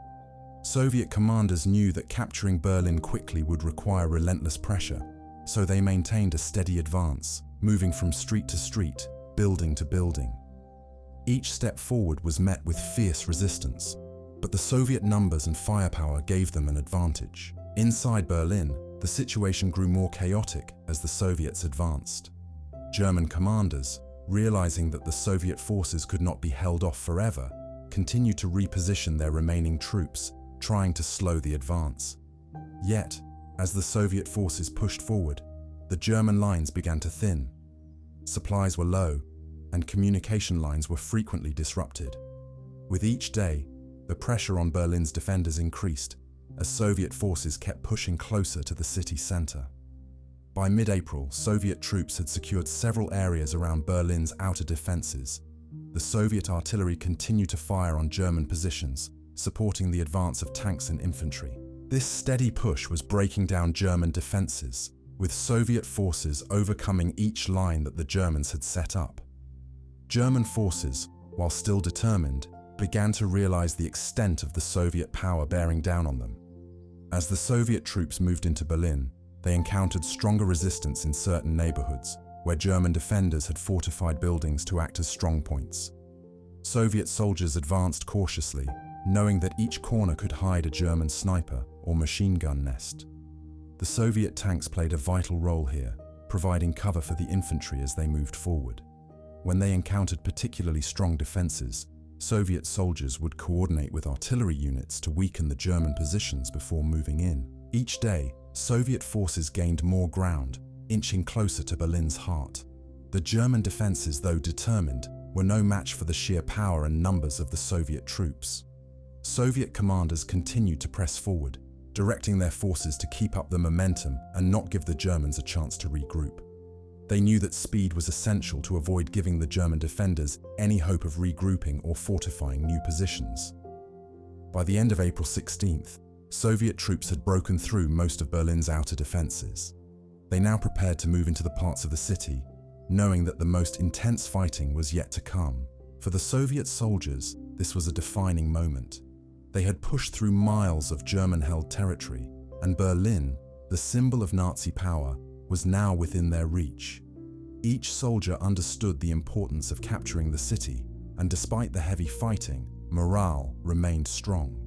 Speaker 1: Soviet commanders knew that capturing Berlin quickly would require relentless pressure, so they maintained a steady advance, moving from street to street, building to building. Each step forward was met with fierce resistance, but the Soviet numbers and firepower gave them an advantage. Inside Berlin, the situation grew more chaotic as the Soviets advanced. German commanders, realizing that the Soviet forces could not be held off forever, continued to reposition their remaining troops, trying to slow the advance. Yet, as the Soviet forces pushed forward, the German lines began to thin. Supplies were low, and communication lines were frequently disrupted. With each day, the pressure on Berlin's defenders increased, as Soviet forces kept pushing closer to the city center. By mid-April, Soviet troops had secured several areas around Berlin's outer defenses. The Soviet artillery continued to fire on German positions, supporting the advance of tanks and infantry. This steady push was breaking down German defenses, with Soviet forces overcoming each line that the Germans had set up. German forces, while still determined, began to realize the extent of the Soviet power bearing down on them. As the Soviet troops moved into Berlin, they encountered stronger resistance in certain neighborhoods, where German defenders had fortified buildings to act as strong points. Soviet soldiers advanced cautiously, knowing that each corner could hide a German sniper or machine gun nest. The Soviet tanks played a vital role here, providing cover for the infantry as they moved forward. When they encountered particularly strong defenses, Soviet soldiers would coordinate with artillery units to weaken the German positions before moving in. Each day, Soviet forces gained more ground, inching closer to Berlin's heart. The German defenses, though determined, were no match for the sheer power and numbers of the Soviet troops. Soviet commanders continued to press forward, directing their forces to keep up the momentum and not give the Germans a chance to regroup. They knew that speed was essential to avoid giving the German defenders any hope of regrouping or fortifying new positions. By the end of April 16th, Soviet troops had broken through most of Berlin's outer defenses. They now prepared to move into the parts of the city, knowing that the most intense fighting was yet to come. For the Soviet soldiers, this was a defining moment. They had pushed through miles of German-held territory, and Berlin, the symbol of Nazi power, was now within their reach. Each soldier understood the importance of capturing the city, and despite the heavy fighting, morale remained strong.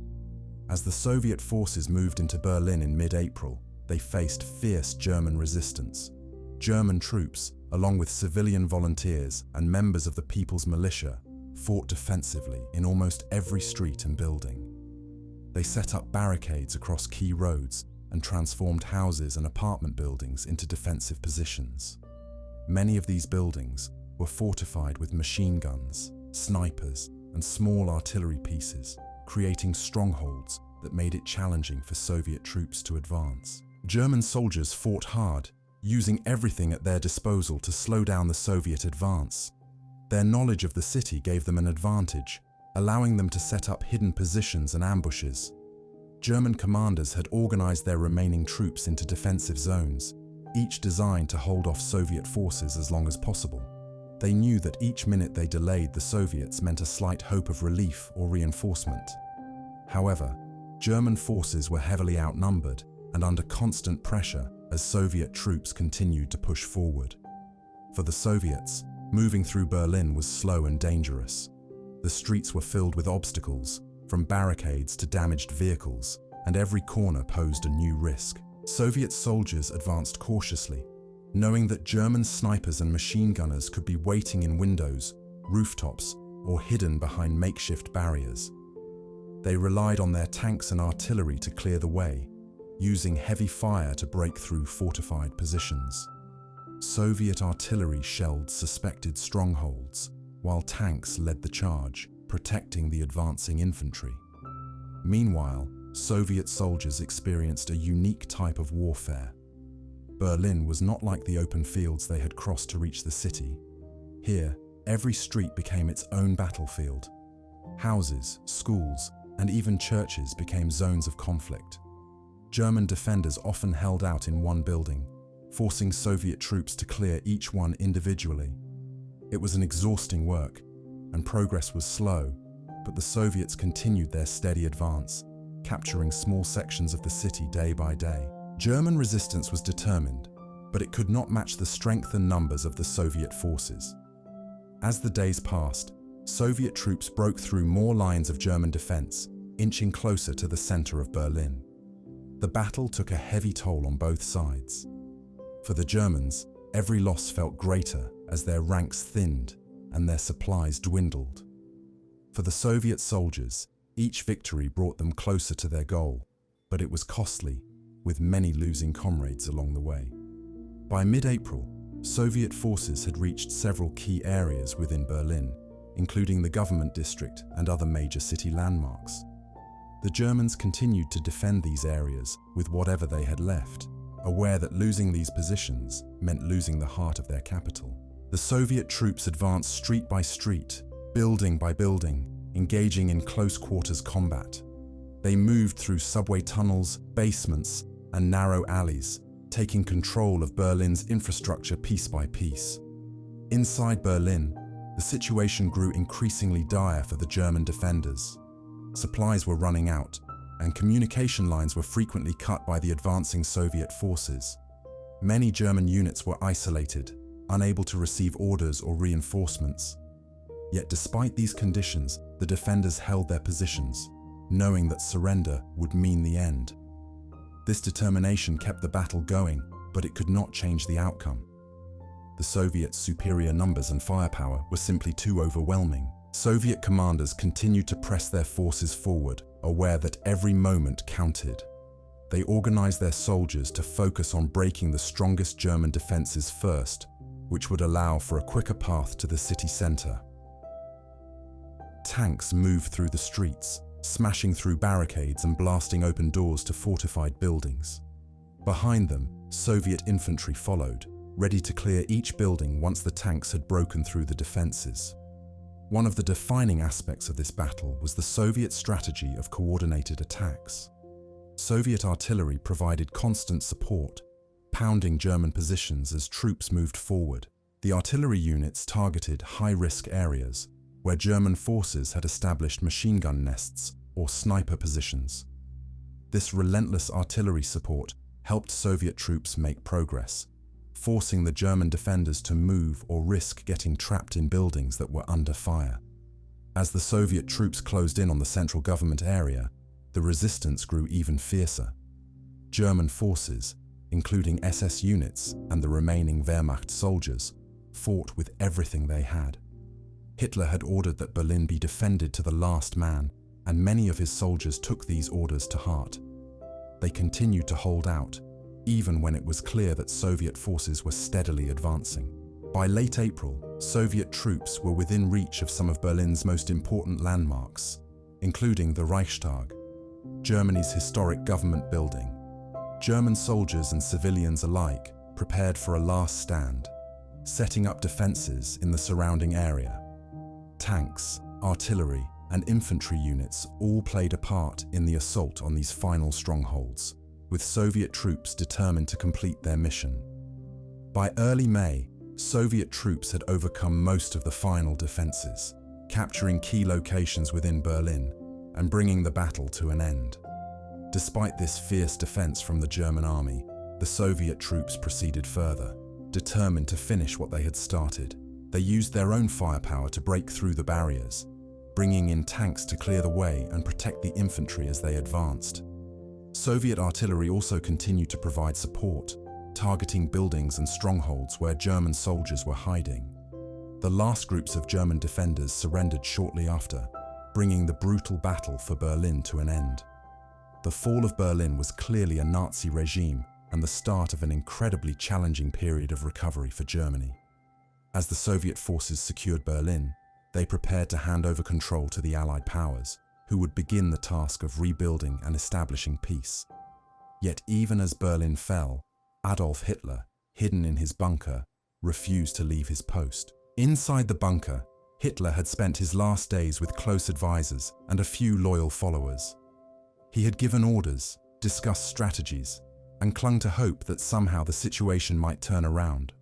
Speaker 1: As the Soviet forces moved into Berlin in mid-April, they faced fierce German resistance. German troops, along with civilian volunteers and members of the People's Militia, fought defensively in almost every street and building. They set up barricades across key roads and transformed houses and apartment buildings into defensive positions. Many of these buildings were fortified with machine guns, snipers, and small artillery pieces, creating strongholds that made it challenging for Soviet troops to advance. German soldiers fought hard, using everything at their disposal to slow down the Soviet advance. Their knowledge of the city gave them an advantage, allowing them to set up hidden positions and ambushes. German commanders had organized their remaining troops into defensive zones, each designed to hold off Soviet forces as long as possible. They knew that each minute they delayed the Soviets meant a slight hope of relief or reinforcement. However, German forces were heavily outnumbered and under constant pressure as Soviet troops continued to push forward. For the Soviets, moving through Berlin was slow and dangerous. The streets were filled with obstacles, from barricades to damaged vehicles, and every corner posed a new risk. Soviet soldiers advanced cautiously, knowing that German snipers and machine gunners could be waiting in windows, rooftops, or hidden behind makeshift barriers. They relied on their tanks and artillery to clear the way, using heavy fire to break through fortified positions. Soviet artillery shelled suspected strongholds, while tanks led the charge, protecting the advancing infantry. Meanwhile, Soviet soldiers experienced a unique type of warfare. Berlin was not like the open fields they had crossed to reach the city. Here, every street became its own battlefield. Houses, schools, and even churches became zones of conflict. German defenders often held out in one building, forcing Soviet troops to clear each one individually. It was an exhausting work, and progress was slow, but the Soviets continued their steady advance, capturing small sections of the city day by day. German resistance was determined, but it could not match the strength and numbers of the Soviet forces. As the days passed, Soviet troops broke through more lines of German defense, inching closer to the center of Berlin. The battle took a heavy toll on both sides. For the Germans, every loss felt greater as their ranks thinned and their supplies dwindled. For the Soviet soldiers, each victory brought them closer to their goal, but it was costly, with many losing comrades along the way. By mid-April, Soviet forces had reached several key areas within Berlin, including the government district and other major city landmarks. The Germans continued to defend these areas with whatever they had left, aware that losing these positions meant losing the heart of their capital. The Soviet troops advanced street by street, building by building, engaging in close-quarters combat. They moved through subway tunnels, basements, and narrow alleys, taking control of Berlin's infrastructure piece by piece. Inside Berlin, the situation grew increasingly dire for the German defenders. Supplies were running out, and communication lines were frequently cut by the advancing Soviet forces. Many German units were isolated, unable to receive orders or reinforcements. Yet despite these conditions, the defenders held their positions, knowing that surrender would mean the end. This determination kept the battle going, but it could not change the outcome. The Soviets' superior numbers and firepower were simply too overwhelming. Soviet commanders continued to press their forces forward, aware that every moment counted. They organized their soldiers to focus on breaking the strongest German defenses first, which would allow for a quicker path to the city center. Tanks moved through the streets, smashing through barricades and blasting open doors to fortified buildings. Behind them, Soviet infantry followed, ready to clear each building once the tanks had broken through the defenses. One of the defining aspects of this battle was the Soviet strategy of coordinated attacks. Soviet artillery provided constant support, pounding German positions as troops moved forward. The artillery units targeted high-risk areas where German forces had established machine gun nests or sniper positions. This relentless artillery support helped Soviet troops make progress, forcing the German defenders to move or risk getting trapped in buildings that were under fire. As the Soviet troops closed in on the central government area, the resistance grew even fiercer. German forces, including SS units and the remaining Wehrmacht soldiers, fought with everything they had. Hitler had ordered that Berlin be defended to the last man, and many of his soldiers took these orders to heart. They continued to hold out, even when it was clear that Soviet forces were steadily advancing. By late April, Soviet troops were within reach of some of Berlin's most important landmarks, including the Reichstag, Germany's historic government building. German soldiers and civilians alike prepared for a last stand, setting up defenses in the surrounding area. Tanks, artillery, and infantry units all played a part in the assault on these final strongholds, with Soviet troops determined to complete their mission. By early May, Soviet troops had overcome most of the final defenses, capturing key locations within Berlin and bringing the battle to an end. Despite this fierce defense from the German army, the Soviet troops proceeded further, determined to finish what they had started. They used their own firepower to break through the barriers, bringing in tanks to clear the way and protect the infantry as they advanced. Soviet artillery also continued to provide support, targeting buildings and strongholds where German soldiers were hiding. The last groups of German defenders surrendered shortly after, bringing the brutal battle for Berlin to an end. The fall of Berlin was clearly a Nazi regime and the start of an incredibly challenging period of recovery for Germany. As the Soviet forces secured Berlin, they prepared to hand over control to the Allied powers, who would begin the task of rebuilding and establishing peace. Yet even as Berlin fell, Adolf Hitler, hidden in his bunker, refused to leave his post. Inside the bunker, Hitler had spent his last days with close advisors and a few loyal followers. He had given orders, discussed strategies, and clung to hope that somehow the situation might turn around.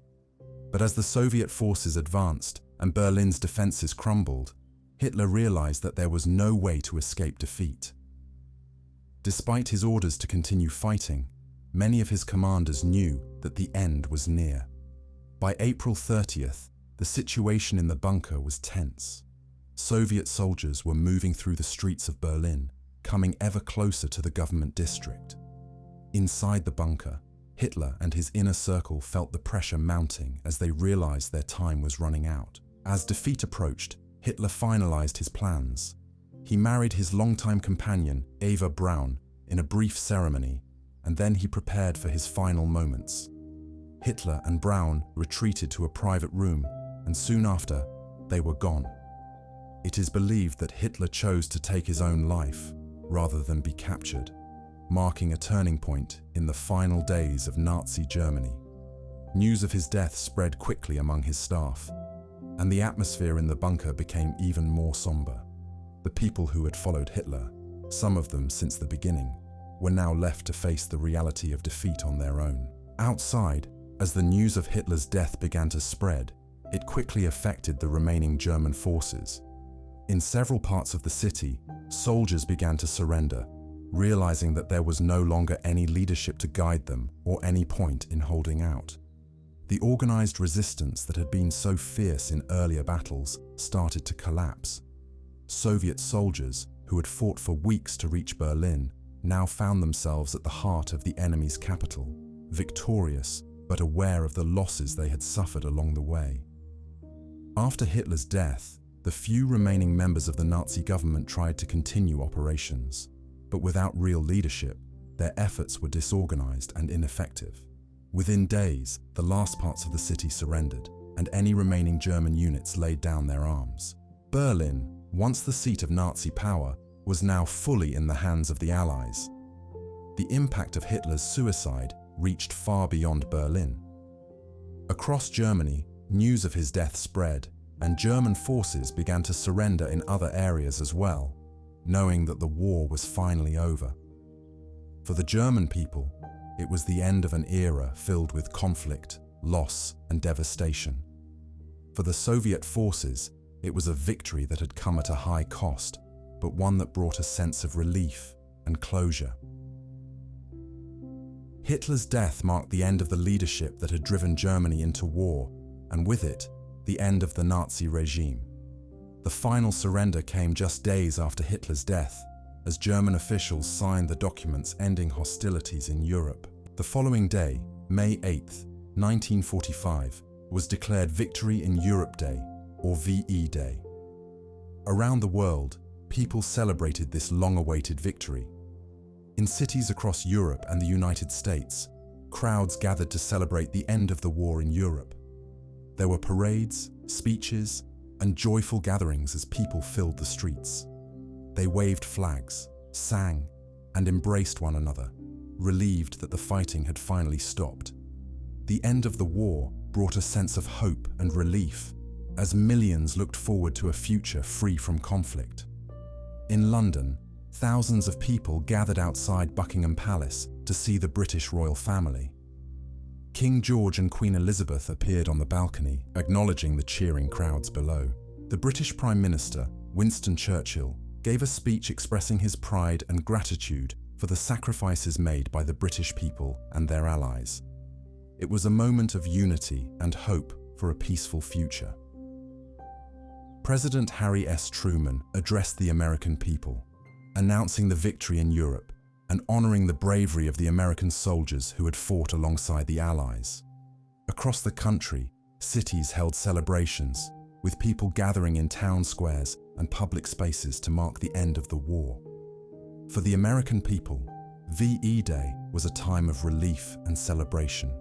Speaker 1: But as the Soviet forces advanced and Berlin's defenses crumbled, Hitler realized that there was no way to escape defeat. Despite his orders to continue fighting, many of his commanders knew that the end was near. By April 30th, the situation in the bunker was tense. Soviet soldiers were moving through the streets of Berlin, coming ever closer to the government district. Inside the bunker, Hitler and his inner circle felt the pressure mounting as they realized their time was running out. As defeat approached, Hitler finalized his plans. He married his longtime companion, Eva Braun, in a brief ceremony, and then he prepared for his final moments. Hitler and Braun retreated to a private room, and soon after, they were gone. It is believed that Hitler chose to take his own life rather than be captured, marking a turning point in the final days of Nazi Germany. News of his death spread quickly among his staff, and the atmosphere in the bunker became even more somber. The people who had followed Hitler, some of them since the beginning, were now left to face the reality of defeat on their own. Outside, as the news of Hitler's death began to spread, it quickly affected the remaining German forces. In several parts of the city, soldiers began to surrender, realizing that there was no longer any leadership to guide them or any point in holding out. The organized resistance that had been so fierce in earlier battles started to collapse. Soviet soldiers, who had fought for weeks to reach Berlin, now found themselves at the heart of the enemy's capital, victorious but aware of the losses they had suffered along the way. After Hitler's death, the few remaining members of the Nazi government tried to continue operations, but without real leadership, their efforts were disorganized and ineffective. Within days, the last parts of the city surrendered, and any remaining German units laid down their arms. Berlin, once the seat of Nazi power, was now fully in the hands of the Allies. The impact of Hitler's suicide reached far beyond Berlin. Across Germany, news of his death spread, and German forces began to surrender in other areas as well, knowing that the war was finally over. For the German people, it was the end of an era filled with conflict, loss, and devastation. For the Soviet forces, it was a victory that had come at a high cost, but one that brought a sense of relief and closure. Hitler's death marked the end of the leadership that had driven Germany into war, and with it, the end of the Nazi regime. The final surrender came just days after Hitler's death, as German officials signed the documents ending hostilities in Europe. The following day, May 8, 1945, was declared Victory in Europe Day, or VE Day. Around the world, people celebrated this long-awaited victory. In cities across Europe and the United States, crowds gathered to celebrate the end of the war in Europe. There were parades, speeches, and joyful gatherings as people filled the streets. They waved flags, sang, and embraced one another, relieved that the fighting had finally stopped. The end of the war brought a sense of hope and relief, as millions looked forward to a future free from conflict. In London, thousands of people gathered outside Buckingham Palace to see the British royal family. King George and Queen Elizabeth appeared on the balcony, acknowledging the cheering crowds below. The British Prime Minister, Winston Churchill, gave a speech expressing his pride and gratitude for the sacrifices made by the British people and their allies. It was a moment of unity and hope for a peaceful future. President Harry S. Truman addressed the American people, announcing the victory in Europe and honoring the bravery of the American soldiers who had fought alongside the Allies. Across the country, cities held celebrations, with people gathering in town squares and public spaces to mark the end of the war. For the American people, VE Day was a time of relief and celebration.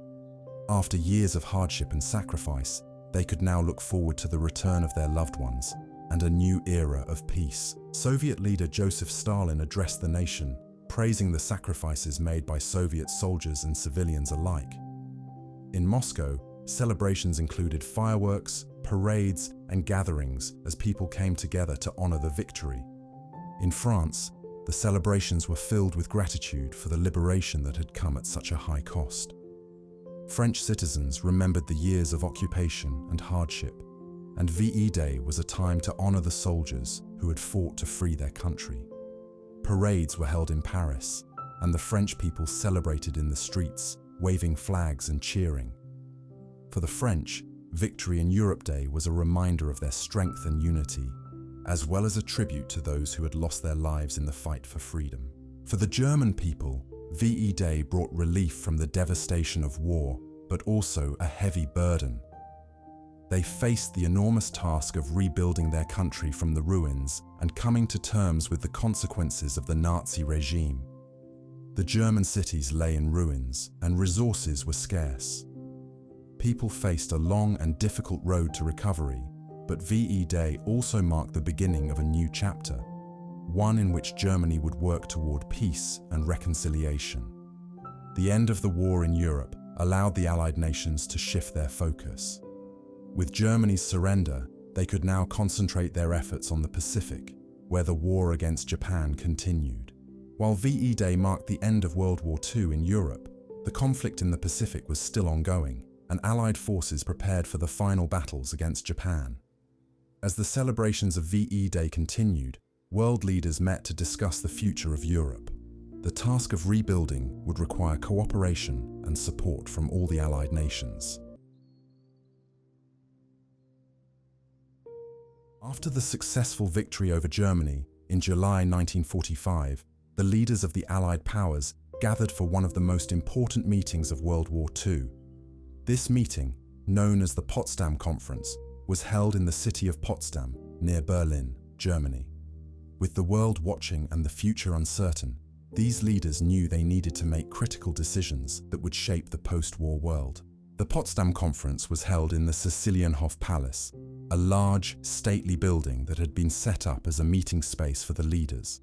Speaker 1: After years of hardship and sacrifice, they could now look forward to the return of their loved ones and a new era of peace. Soviet leader Joseph Stalin addressed the nation, praising the sacrifices made by Soviet soldiers and civilians alike. In Moscow, celebrations included fireworks, parades, and gatherings as people came together to honor the victory. In France, the celebrations were filled with gratitude for the liberation that had come at such a high cost. French citizens remembered the years of occupation and hardship, and VE Day was a time to honor the soldiers who had fought to free their country. Parades were held in Paris, and the French people celebrated in the streets, waving flags and cheering. For the French, Victory in Europe Day was a reminder of their strength and unity, as well as a tribute to those who had lost their lives in the fight for freedom. For the German people, VE Day brought relief from the devastation of war, but also a heavy burden. They faced the enormous task of rebuilding their country from the ruins and coming to terms with the consequences of the Nazi regime. The German cities lay in ruins, and resources were scarce. People faced a long and difficult road to recovery, but VE Day also marked the beginning of a new chapter, one in which Germany would work toward peace and reconciliation. The end of the war in Europe allowed the Allied nations to shift their focus. With Germany's surrender, they could now concentrate their efforts on the Pacific, where the war against Japan continued. While VE Day marked the end of World War II in Europe, the conflict in the Pacific was still ongoing, and Allied forces prepared for the final battles against Japan. As the celebrations of VE Day continued, world leaders met to discuss the future of Europe. The task of rebuilding would require cooperation and support from all the Allied nations. After the successful victory over Germany in July 1945, the leaders of the Allied powers gathered for one of the most important meetings of World War II. This meeting, known as the Potsdam Conference, was held in the city of Potsdam, near Berlin, Germany. With the world watching and the future uncertain, these leaders knew they needed to make critical decisions that would shape the post-war world. The Potsdam Conference was held in the Sicilienhof Palace, a large, stately building that had been set up as a meeting space for the leaders.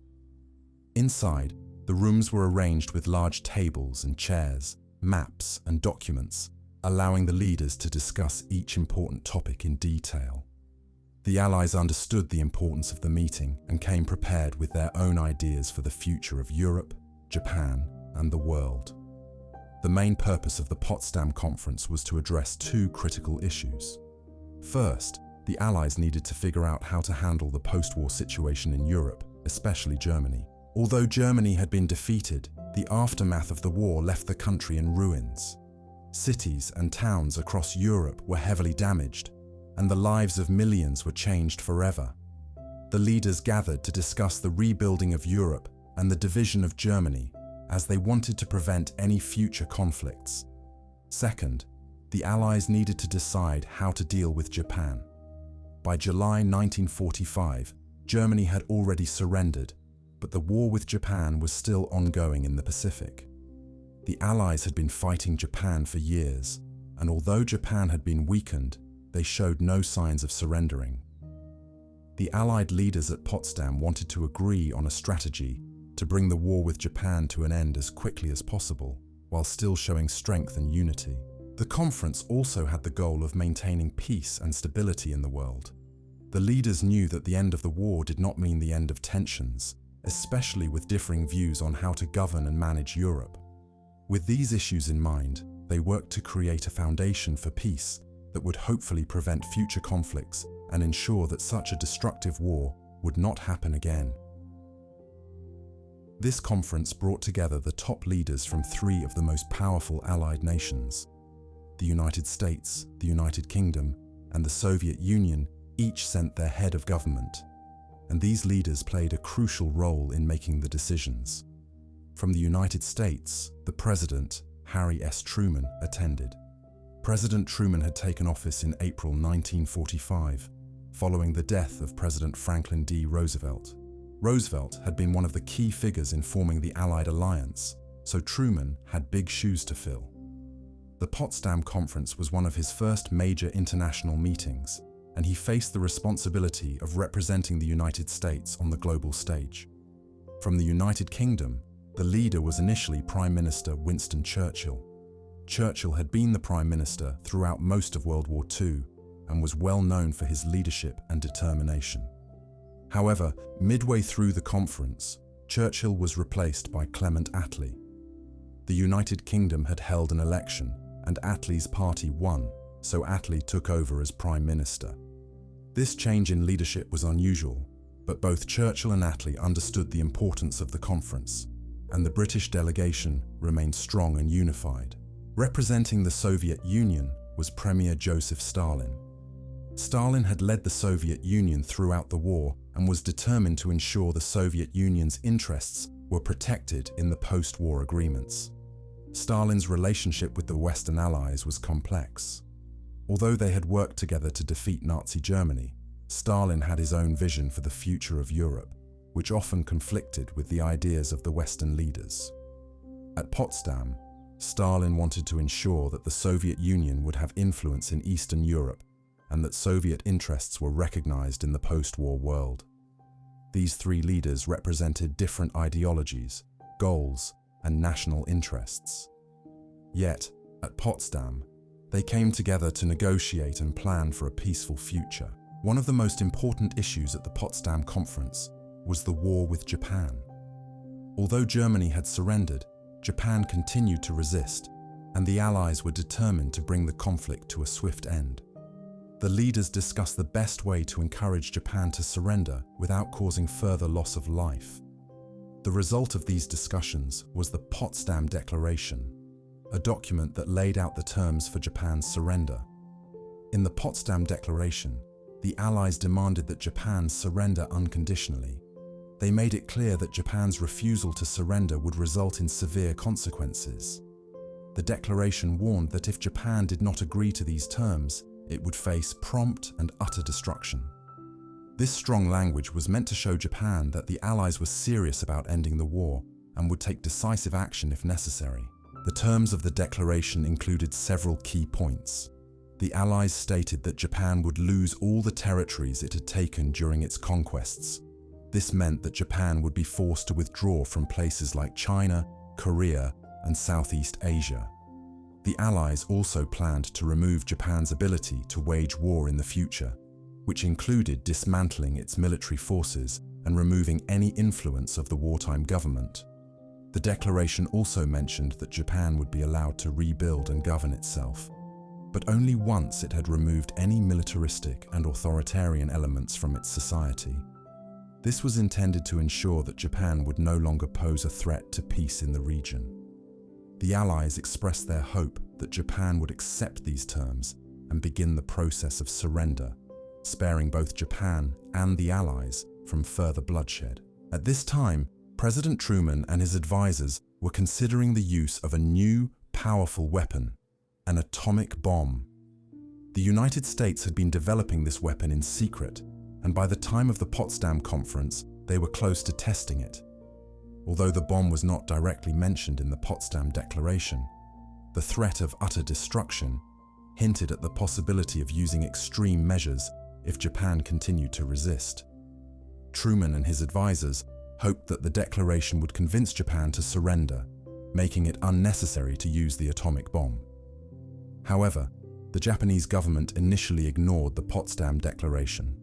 Speaker 1: Inside, the rooms were arranged with large tables and chairs, maps and documents, allowing the leaders to discuss each important topic in detail. The Allies understood the importance of the meeting and came prepared with their own ideas for the future of Europe, Japan, and the world. The main purpose of the Potsdam Conference was to address two critical issues. First, the Allies needed to figure out how to handle the post-war situation in Europe, especially Germany. Although Germany had been defeated, the aftermath of the war left the country in ruins. Cities and towns across Europe were heavily damaged, and the lives of millions were changed forever. The leaders gathered to discuss the rebuilding of Europe and the division of Germany, as they wanted to prevent any future conflicts. Second, the Allies needed to decide how to deal with Japan. By July 1945, Germany had already surrendered, but the war with Japan was still ongoing in the Pacific. The Allies had been fighting Japan for years, and although Japan had been weakened, they showed no signs of surrendering. The Allied leaders at Potsdam wanted to agree on a strategy to bring the war with Japan to an end as quickly as possible, while still showing strength and unity. The conference also had the goal of maintaining peace and stability in the world. The leaders knew that the end of the war did not mean the end of tensions, especially with differing views on how to govern and manage Europe. With these issues in mind, they worked to create a foundation for peace that would hopefully prevent future conflicts and ensure that such a destructive war would not happen again. This conference brought together the top leaders from three of the most powerful Allied nations. The United States, the United Kingdom, and the Soviet Union each sent their head of government, and these leaders played a crucial role in making the decisions. From the United States, the President, Harry S. Truman, attended. President Truman had taken office in April 1945, following the death of President Franklin D. Roosevelt. Roosevelt had been one of the key figures in forming the Allied alliance, so Truman had big shoes to fill. The Potsdam Conference was one of his first major international meetings, and he faced the responsibility of representing the United States on the global stage. From the United Kingdom, the leader was initially Prime Minister Winston Churchill. Churchill had been the Prime Minister throughout most of World War II and was well known for his leadership and determination. However, midway through the conference, Churchill was replaced by Clement Attlee. The United Kingdom had held an election, and Attlee's party won, so Attlee took over as Prime Minister. This change in leadership was unusual, but both Churchill and Attlee understood the importance of the conference, and the British delegation remained strong and unified. Representing the Soviet Union was Premier Joseph Stalin. Stalin had led the Soviet Union throughout the war and was determined to ensure the Soviet Union's interests were protected in the post-war agreements. Stalin's relationship with the Western Allies was complex. Although they had worked together to defeat Nazi Germany, Stalin had his own vision for the future of Europe, which often conflicted with the ideas of the Western leaders. At Potsdam, Stalin wanted to ensure that the Soviet Union would have influence in Eastern Europe and that Soviet interests were recognized in the post-war world. These three leaders represented different ideologies, goals, and national interests. Yet, at Potsdam, they came together to negotiate and plan for a peaceful future. One of the most important issues at the Potsdam Conference was the war with Japan. Although Germany had surrendered, Japan continued to resist, and the Allies were determined to bring the conflict to a swift end. The leaders discussed the best way to encourage Japan to surrender without causing further loss of life. The result of these discussions was the Potsdam Declaration, a document that laid out the terms for Japan's surrender. In the Potsdam Declaration, the Allies demanded that Japan surrender unconditionally. They made it clear that Japan's refusal to surrender would result in severe consequences. The declaration warned that if Japan did not agree to these terms, it would face prompt and utter destruction. This strong language was meant to show Japan that the Allies were serious about ending the war and would take decisive action if necessary. The terms of the declaration included several key points. The Allies stated that Japan would lose all the territories it had taken during its conquests. This meant that Japan would be forced to withdraw from places like China, Korea, and Southeast Asia. The Allies also planned to remove Japan's ability to wage war in the future, which included dismantling its military forces and removing any influence of the wartime government. The declaration also mentioned that Japan would be allowed to rebuild and govern itself, but only once it had removed any militaristic and authoritarian elements from its society. This was intended to ensure that Japan would no longer pose a threat to peace in the region. The Allies expressed their hope that Japan would accept these terms and begin the process of surrender, sparing both Japan and the Allies from further bloodshed. At this time, President Truman and his advisors were considering the use of a new, powerful weapon, an atomic bomb. The United States had been developing this weapon in secret, and by the time of the Potsdam Conference, they were close to testing it. Although the bomb was not directly mentioned in the Potsdam Declaration, the threat of utter destruction hinted at the possibility of using extreme measures if Japan continued to resist. Truman and his advisors hoped that the declaration would convince Japan to surrender, making it unnecessary to use the atomic bomb. However, the Japanese government initially ignored the Potsdam Declaration.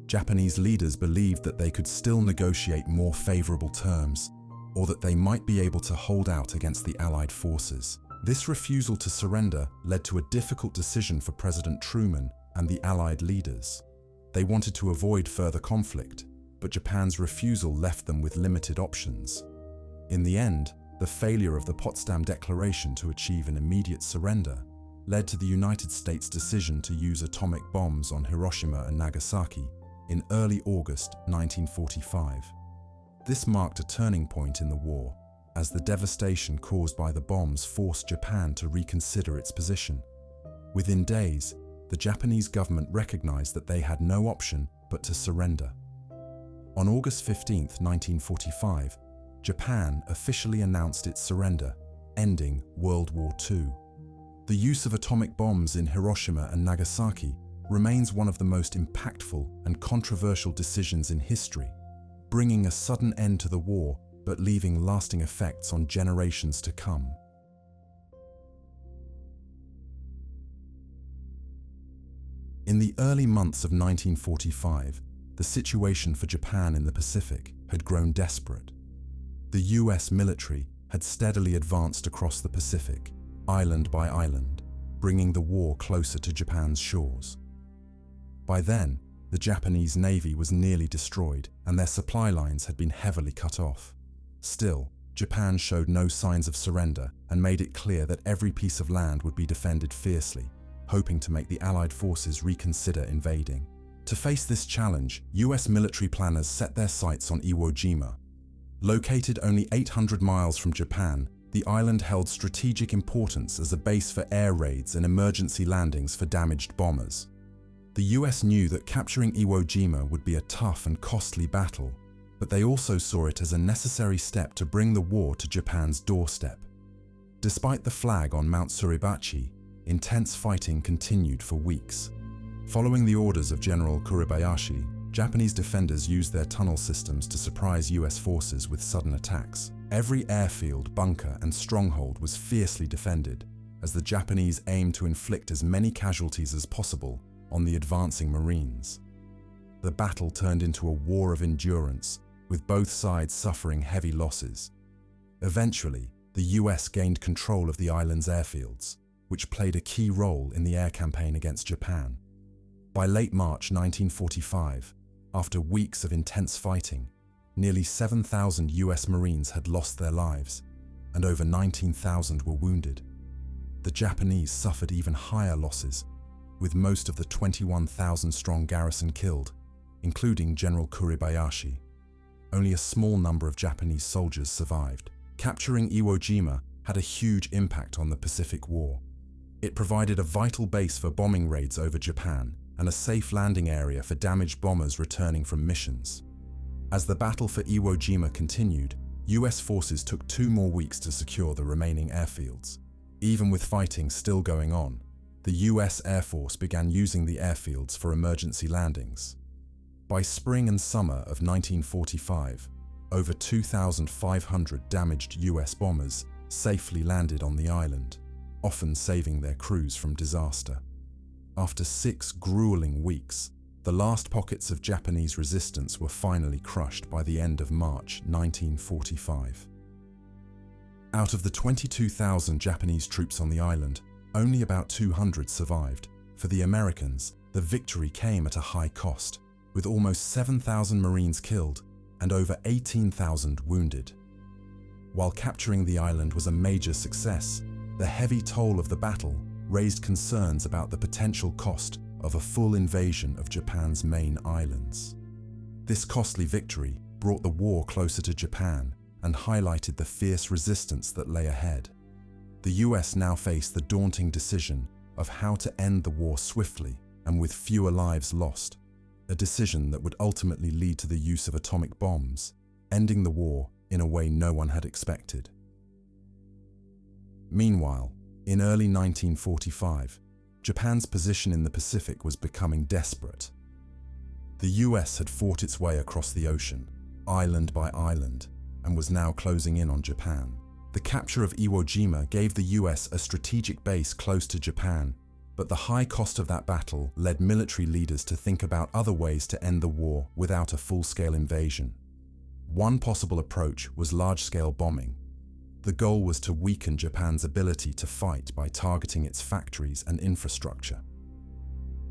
Speaker 1: Japanese leaders believed that they could still negotiate more favorable terms, or that they might be able to hold out against the Allied forces. This refusal to surrender led to a difficult decision for President Truman and the Allied leaders. They wanted to avoid further conflict, but Japan's refusal left them with limited options. In the end, the failure of the Potsdam Declaration to achieve an immediate surrender led to the United States' decision to use atomic bombs on Hiroshima and Nagasaki in early August 1945. This marked a turning point in the war, as the devastation caused by the bombs forced Japan to reconsider its position. Within days, the Japanese government recognized that they had no option but to surrender. On August 15, 1945, Japan officially announced its surrender, ending World War II. The use of atomic bombs in Hiroshima and Nagasaki remains one of the most impactful and controversial decisions in history, bringing a sudden end to the war but leaving lasting effects on generations to come. In the early months of 1945, the situation for Japan in the Pacific had grown desperate. The US military had steadily advanced across the Pacific, island by island, bringing the war closer to Japan's shores. By then, the Japanese Navy was nearly destroyed and their supply lines had been heavily cut off. Still, Japan showed no signs of surrender and made it clear that every piece of land would be defended fiercely, hoping to make the Allied forces reconsider invading. To face this challenge, US military planners set their sights on Iwo Jima. Located only 800 miles from Japan, the island held strategic importance as a base for air raids and emergency landings for damaged bombers. The US knew that capturing Iwo Jima would be a tough and costly battle, but they also saw it as a necessary step to bring the war to Japan's doorstep. Despite the flag on Mount Suribachi, intense fighting continued for weeks. Following the orders of General Kuribayashi, Japanese defenders used their tunnel systems to surprise US forces with sudden attacks. Every airfield, bunker, and stronghold was fiercely defended, as the Japanese aimed to inflict as many casualties as possible on the advancing Marines. The battle turned into a war of endurance, with both sides suffering heavy losses. Eventually, the US gained control of the island's airfields, which played a key role in the air campaign against Japan. By late March 1945, after weeks of intense fighting, nearly 7,000 US Marines had lost their lives, and over 19,000 were wounded. The Japanese suffered even higher losses, with most of the 21,000-strong garrison killed, including General Kuribayashi. Only a small number of Japanese soldiers survived. Capturing Iwo Jima had a huge impact on the Pacific War. It provided a vital base for bombing raids over Japan and a safe landing area for damaged bombers returning from missions. As the battle for Iwo Jima continued, US forces took 2 more weeks to secure the remaining airfields. Even with fighting still going on, the US Air Force began using the airfields for emergency landings. By spring and summer of 1945, over 2,500 damaged US bombers safely landed on the island, often saving their crews from disaster. After 6 grueling weeks, the last pockets of Japanese resistance were finally crushed by the end of March 1945. Out of the 22,000 Japanese troops on the island, only about 200 survived. For the Americans, the victory came at a high cost, with almost 7,000 Marines killed and over 18,000 wounded. While capturing the island was a major success, the heavy toll of the battle raised concerns about the potential cost of a full invasion of Japan's main islands. This costly victory brought the war closer to Japan and highlighted the fierce resistance that lay ahead. The US now faced the daunting decision of how to end the war swiftly and with fewer lives lost, a decision that would ultimately lead to the use of atomic bombs, ending the war in a way no one had expected. Meanwhile, in early 1945, Japan's position in the Pacific was becoming desperate. The US had fought its way across the ocean, island by island, and was now closing in on Japan. The capture of Iwo Jima gave the US a strategic base close to Japan, but the high cost of that battle led military leaders to think about other ways to end the war without a full-scale invasion. One possible approach was large-scale bombing. The goal was to weaken Japan's ability to fight by targeting its factories and infrastructure.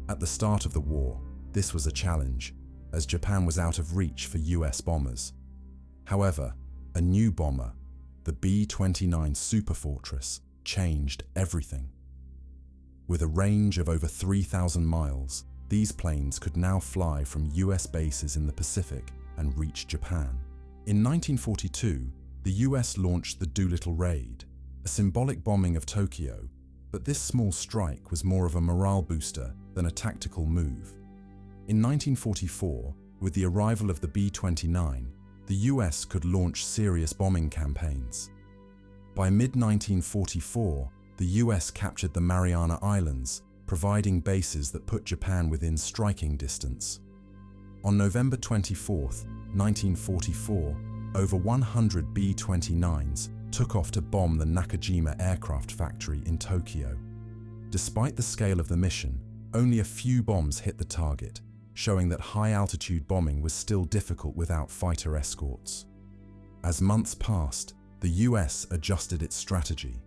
Speaker 1: At the start of the war, this was a challenge, as Japan was out of reach for US bombers. However, a new bomber, the B-29 Superfortress, changed everything. With a range of over 3,000 miles, these planes could now fly from US bases in the Pacific and reach Japan. In 1942, the US launched the Doolittle Raid, a symbolic bombing of Tokyo, but this small strike was more of a morale booster than a tactical move. In 1944, with the arrival of the B-29, the US could launch serious bombing campaigns. By mid-1944, the US captured the Mariana Islands, providing bases that put Japan within striking distance. On November 24, 1944, over 100 B-29s took off to bomb the Nakajima aircraft factory in Tokyo. Despite the scale of the mission, only a few bombs hit the target, showing that high-altitude bombing was still difficult without fighter escorts. As months passed, the US adjusted its strategy.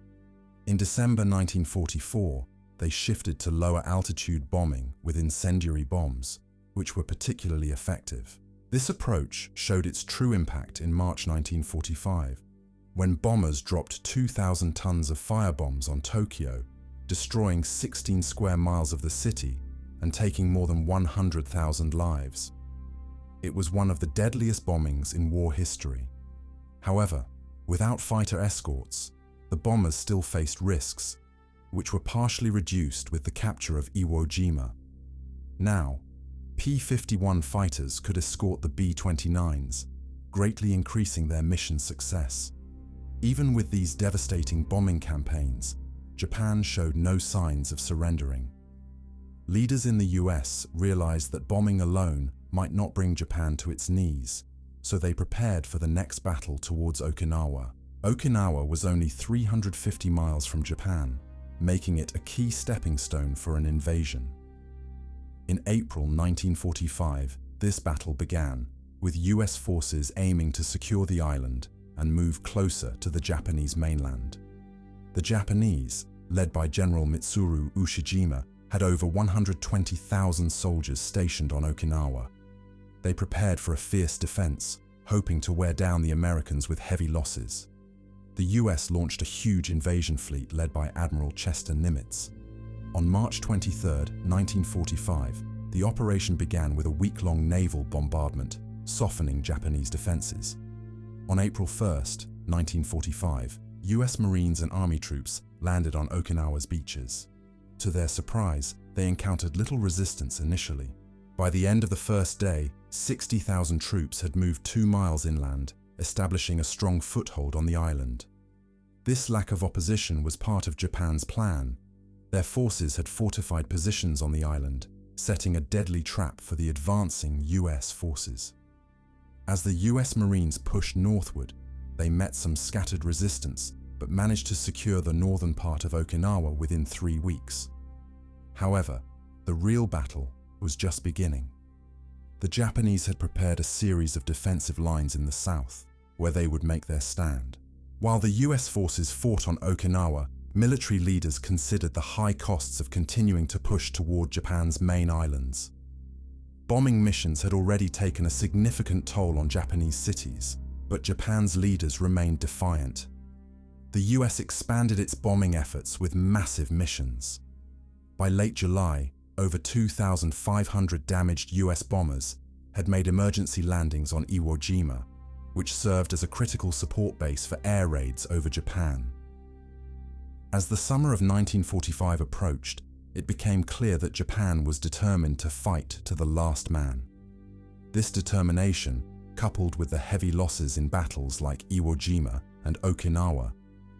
Speaker 1: In December 1944, they shifted to lower-altitude bombing with incendiary bombs, which were particularly effective. This approach showed its true impact in March 1945, when bombers dropped 2,000 tons of firebombs on Tokyo, destroying 16 square miles of the city and taking more than 100,000 lives. It was one of the deadliest bombings in war history. However, without fighter escorts, the bombers still faced risks, which were partially reduced with the capture of Iwo Jima. Now, P-51 fighters could escort the B-29s, greatly increasing their mission success. Even with these devastating bombing campaigns, Japan showed no signs of surrendering. Leaders in the US realized that bombing alone might not bring Japan to its knees, so they prepared for the next battle towards Okinawa. Okinawa was only 350 miles from Japan, making it a key stepping stone for an invasion. In April 1945, this battle began, with US forces aiming to secure the island and move closer to the Japanese mainland. The Japanese, led by General Mitsuru Ushijima, had over 120,000 soldiers stationed on Okinawa. They prepared for a fierce defense, hoping to wear down the Americans with heavy losses. The US launched a huge invasion fleet led by Admiral Chester Nimitz. On March 23, 1945, the operation began with a week-long naval bombardment, softening Japanese defenses. On April 1, 1945, US Marines and Army troops landed on Okinawa's beaches. To their surprise, they encountered little resistance initially. By the end of the first day, 60,000 troops had moved 2 miles inland, establishing a strong foothold on the island. This lack of opposition was part of Japan's plan. Their forces had fortified positions on the island, setting a deadly trap for the advancing US forces. As the US Marines pushed northward, they met some scattered resistance, but managed to secure the northern part of Okinawa within 3 weeks. However, the real battle was just beginning. The Japanese had prepared a series of defensive lines in the south, where they would make their stand. While the US forces fought on Okinawa, military leaders considered the high costs of continuing to push toward Japan's main islands. Bombing missions had already taken a significant toll on Japanese cities, but Japan's leaders remained defiant. The US expanded its bombing efforts with massive missions. By late July, over 2,500 damaged US bombers had made emergency landings on Iwo Jima, which served as a critical support base for air raids over Japan. As the summer of 1945 approached, it became clear that Japan was determined to fight to the last man. This determination, coupled with the heavy losses in battles like Iwo Jima and Okinawa,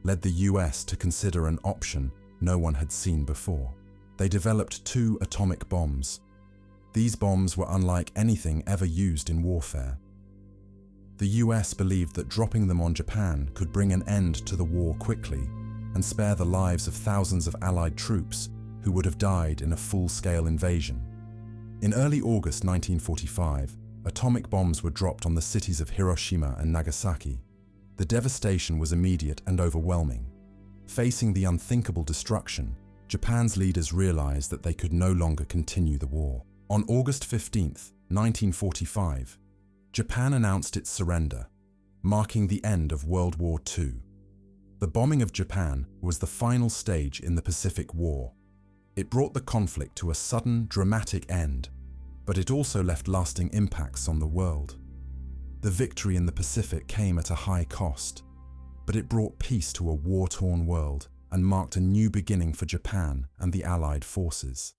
Speaker 1: led the US to consider an option no one had seen before. They developed 2 atomic bombs. These bombs were unlike anything ever used in warfare. The US believed that dropping them on Japan could bring an end to the war quickly and spare the lives of thousands of Allied troops who would have died in a full-scale invasion. In early August 1945, atomic bombs were dropped on the cities of Hiroshima and Nagasaki. The devastation was immediate and overwhelming. Facing the unthinkable destruction, Japan's leaders realized that they could no longer continue the war. On August 15, 1945, Japan announced its surrender, marking the end of World War II. The bombing of Japan was the final stage in the Pacific War. It brought the conflict to a sudden, dramatic end, but it also left lasting impacts on the world. The victory in the Pacific came at a high cost, but it brought peace to a war-torn world and marked a new beginning for Japan and the Allied forces.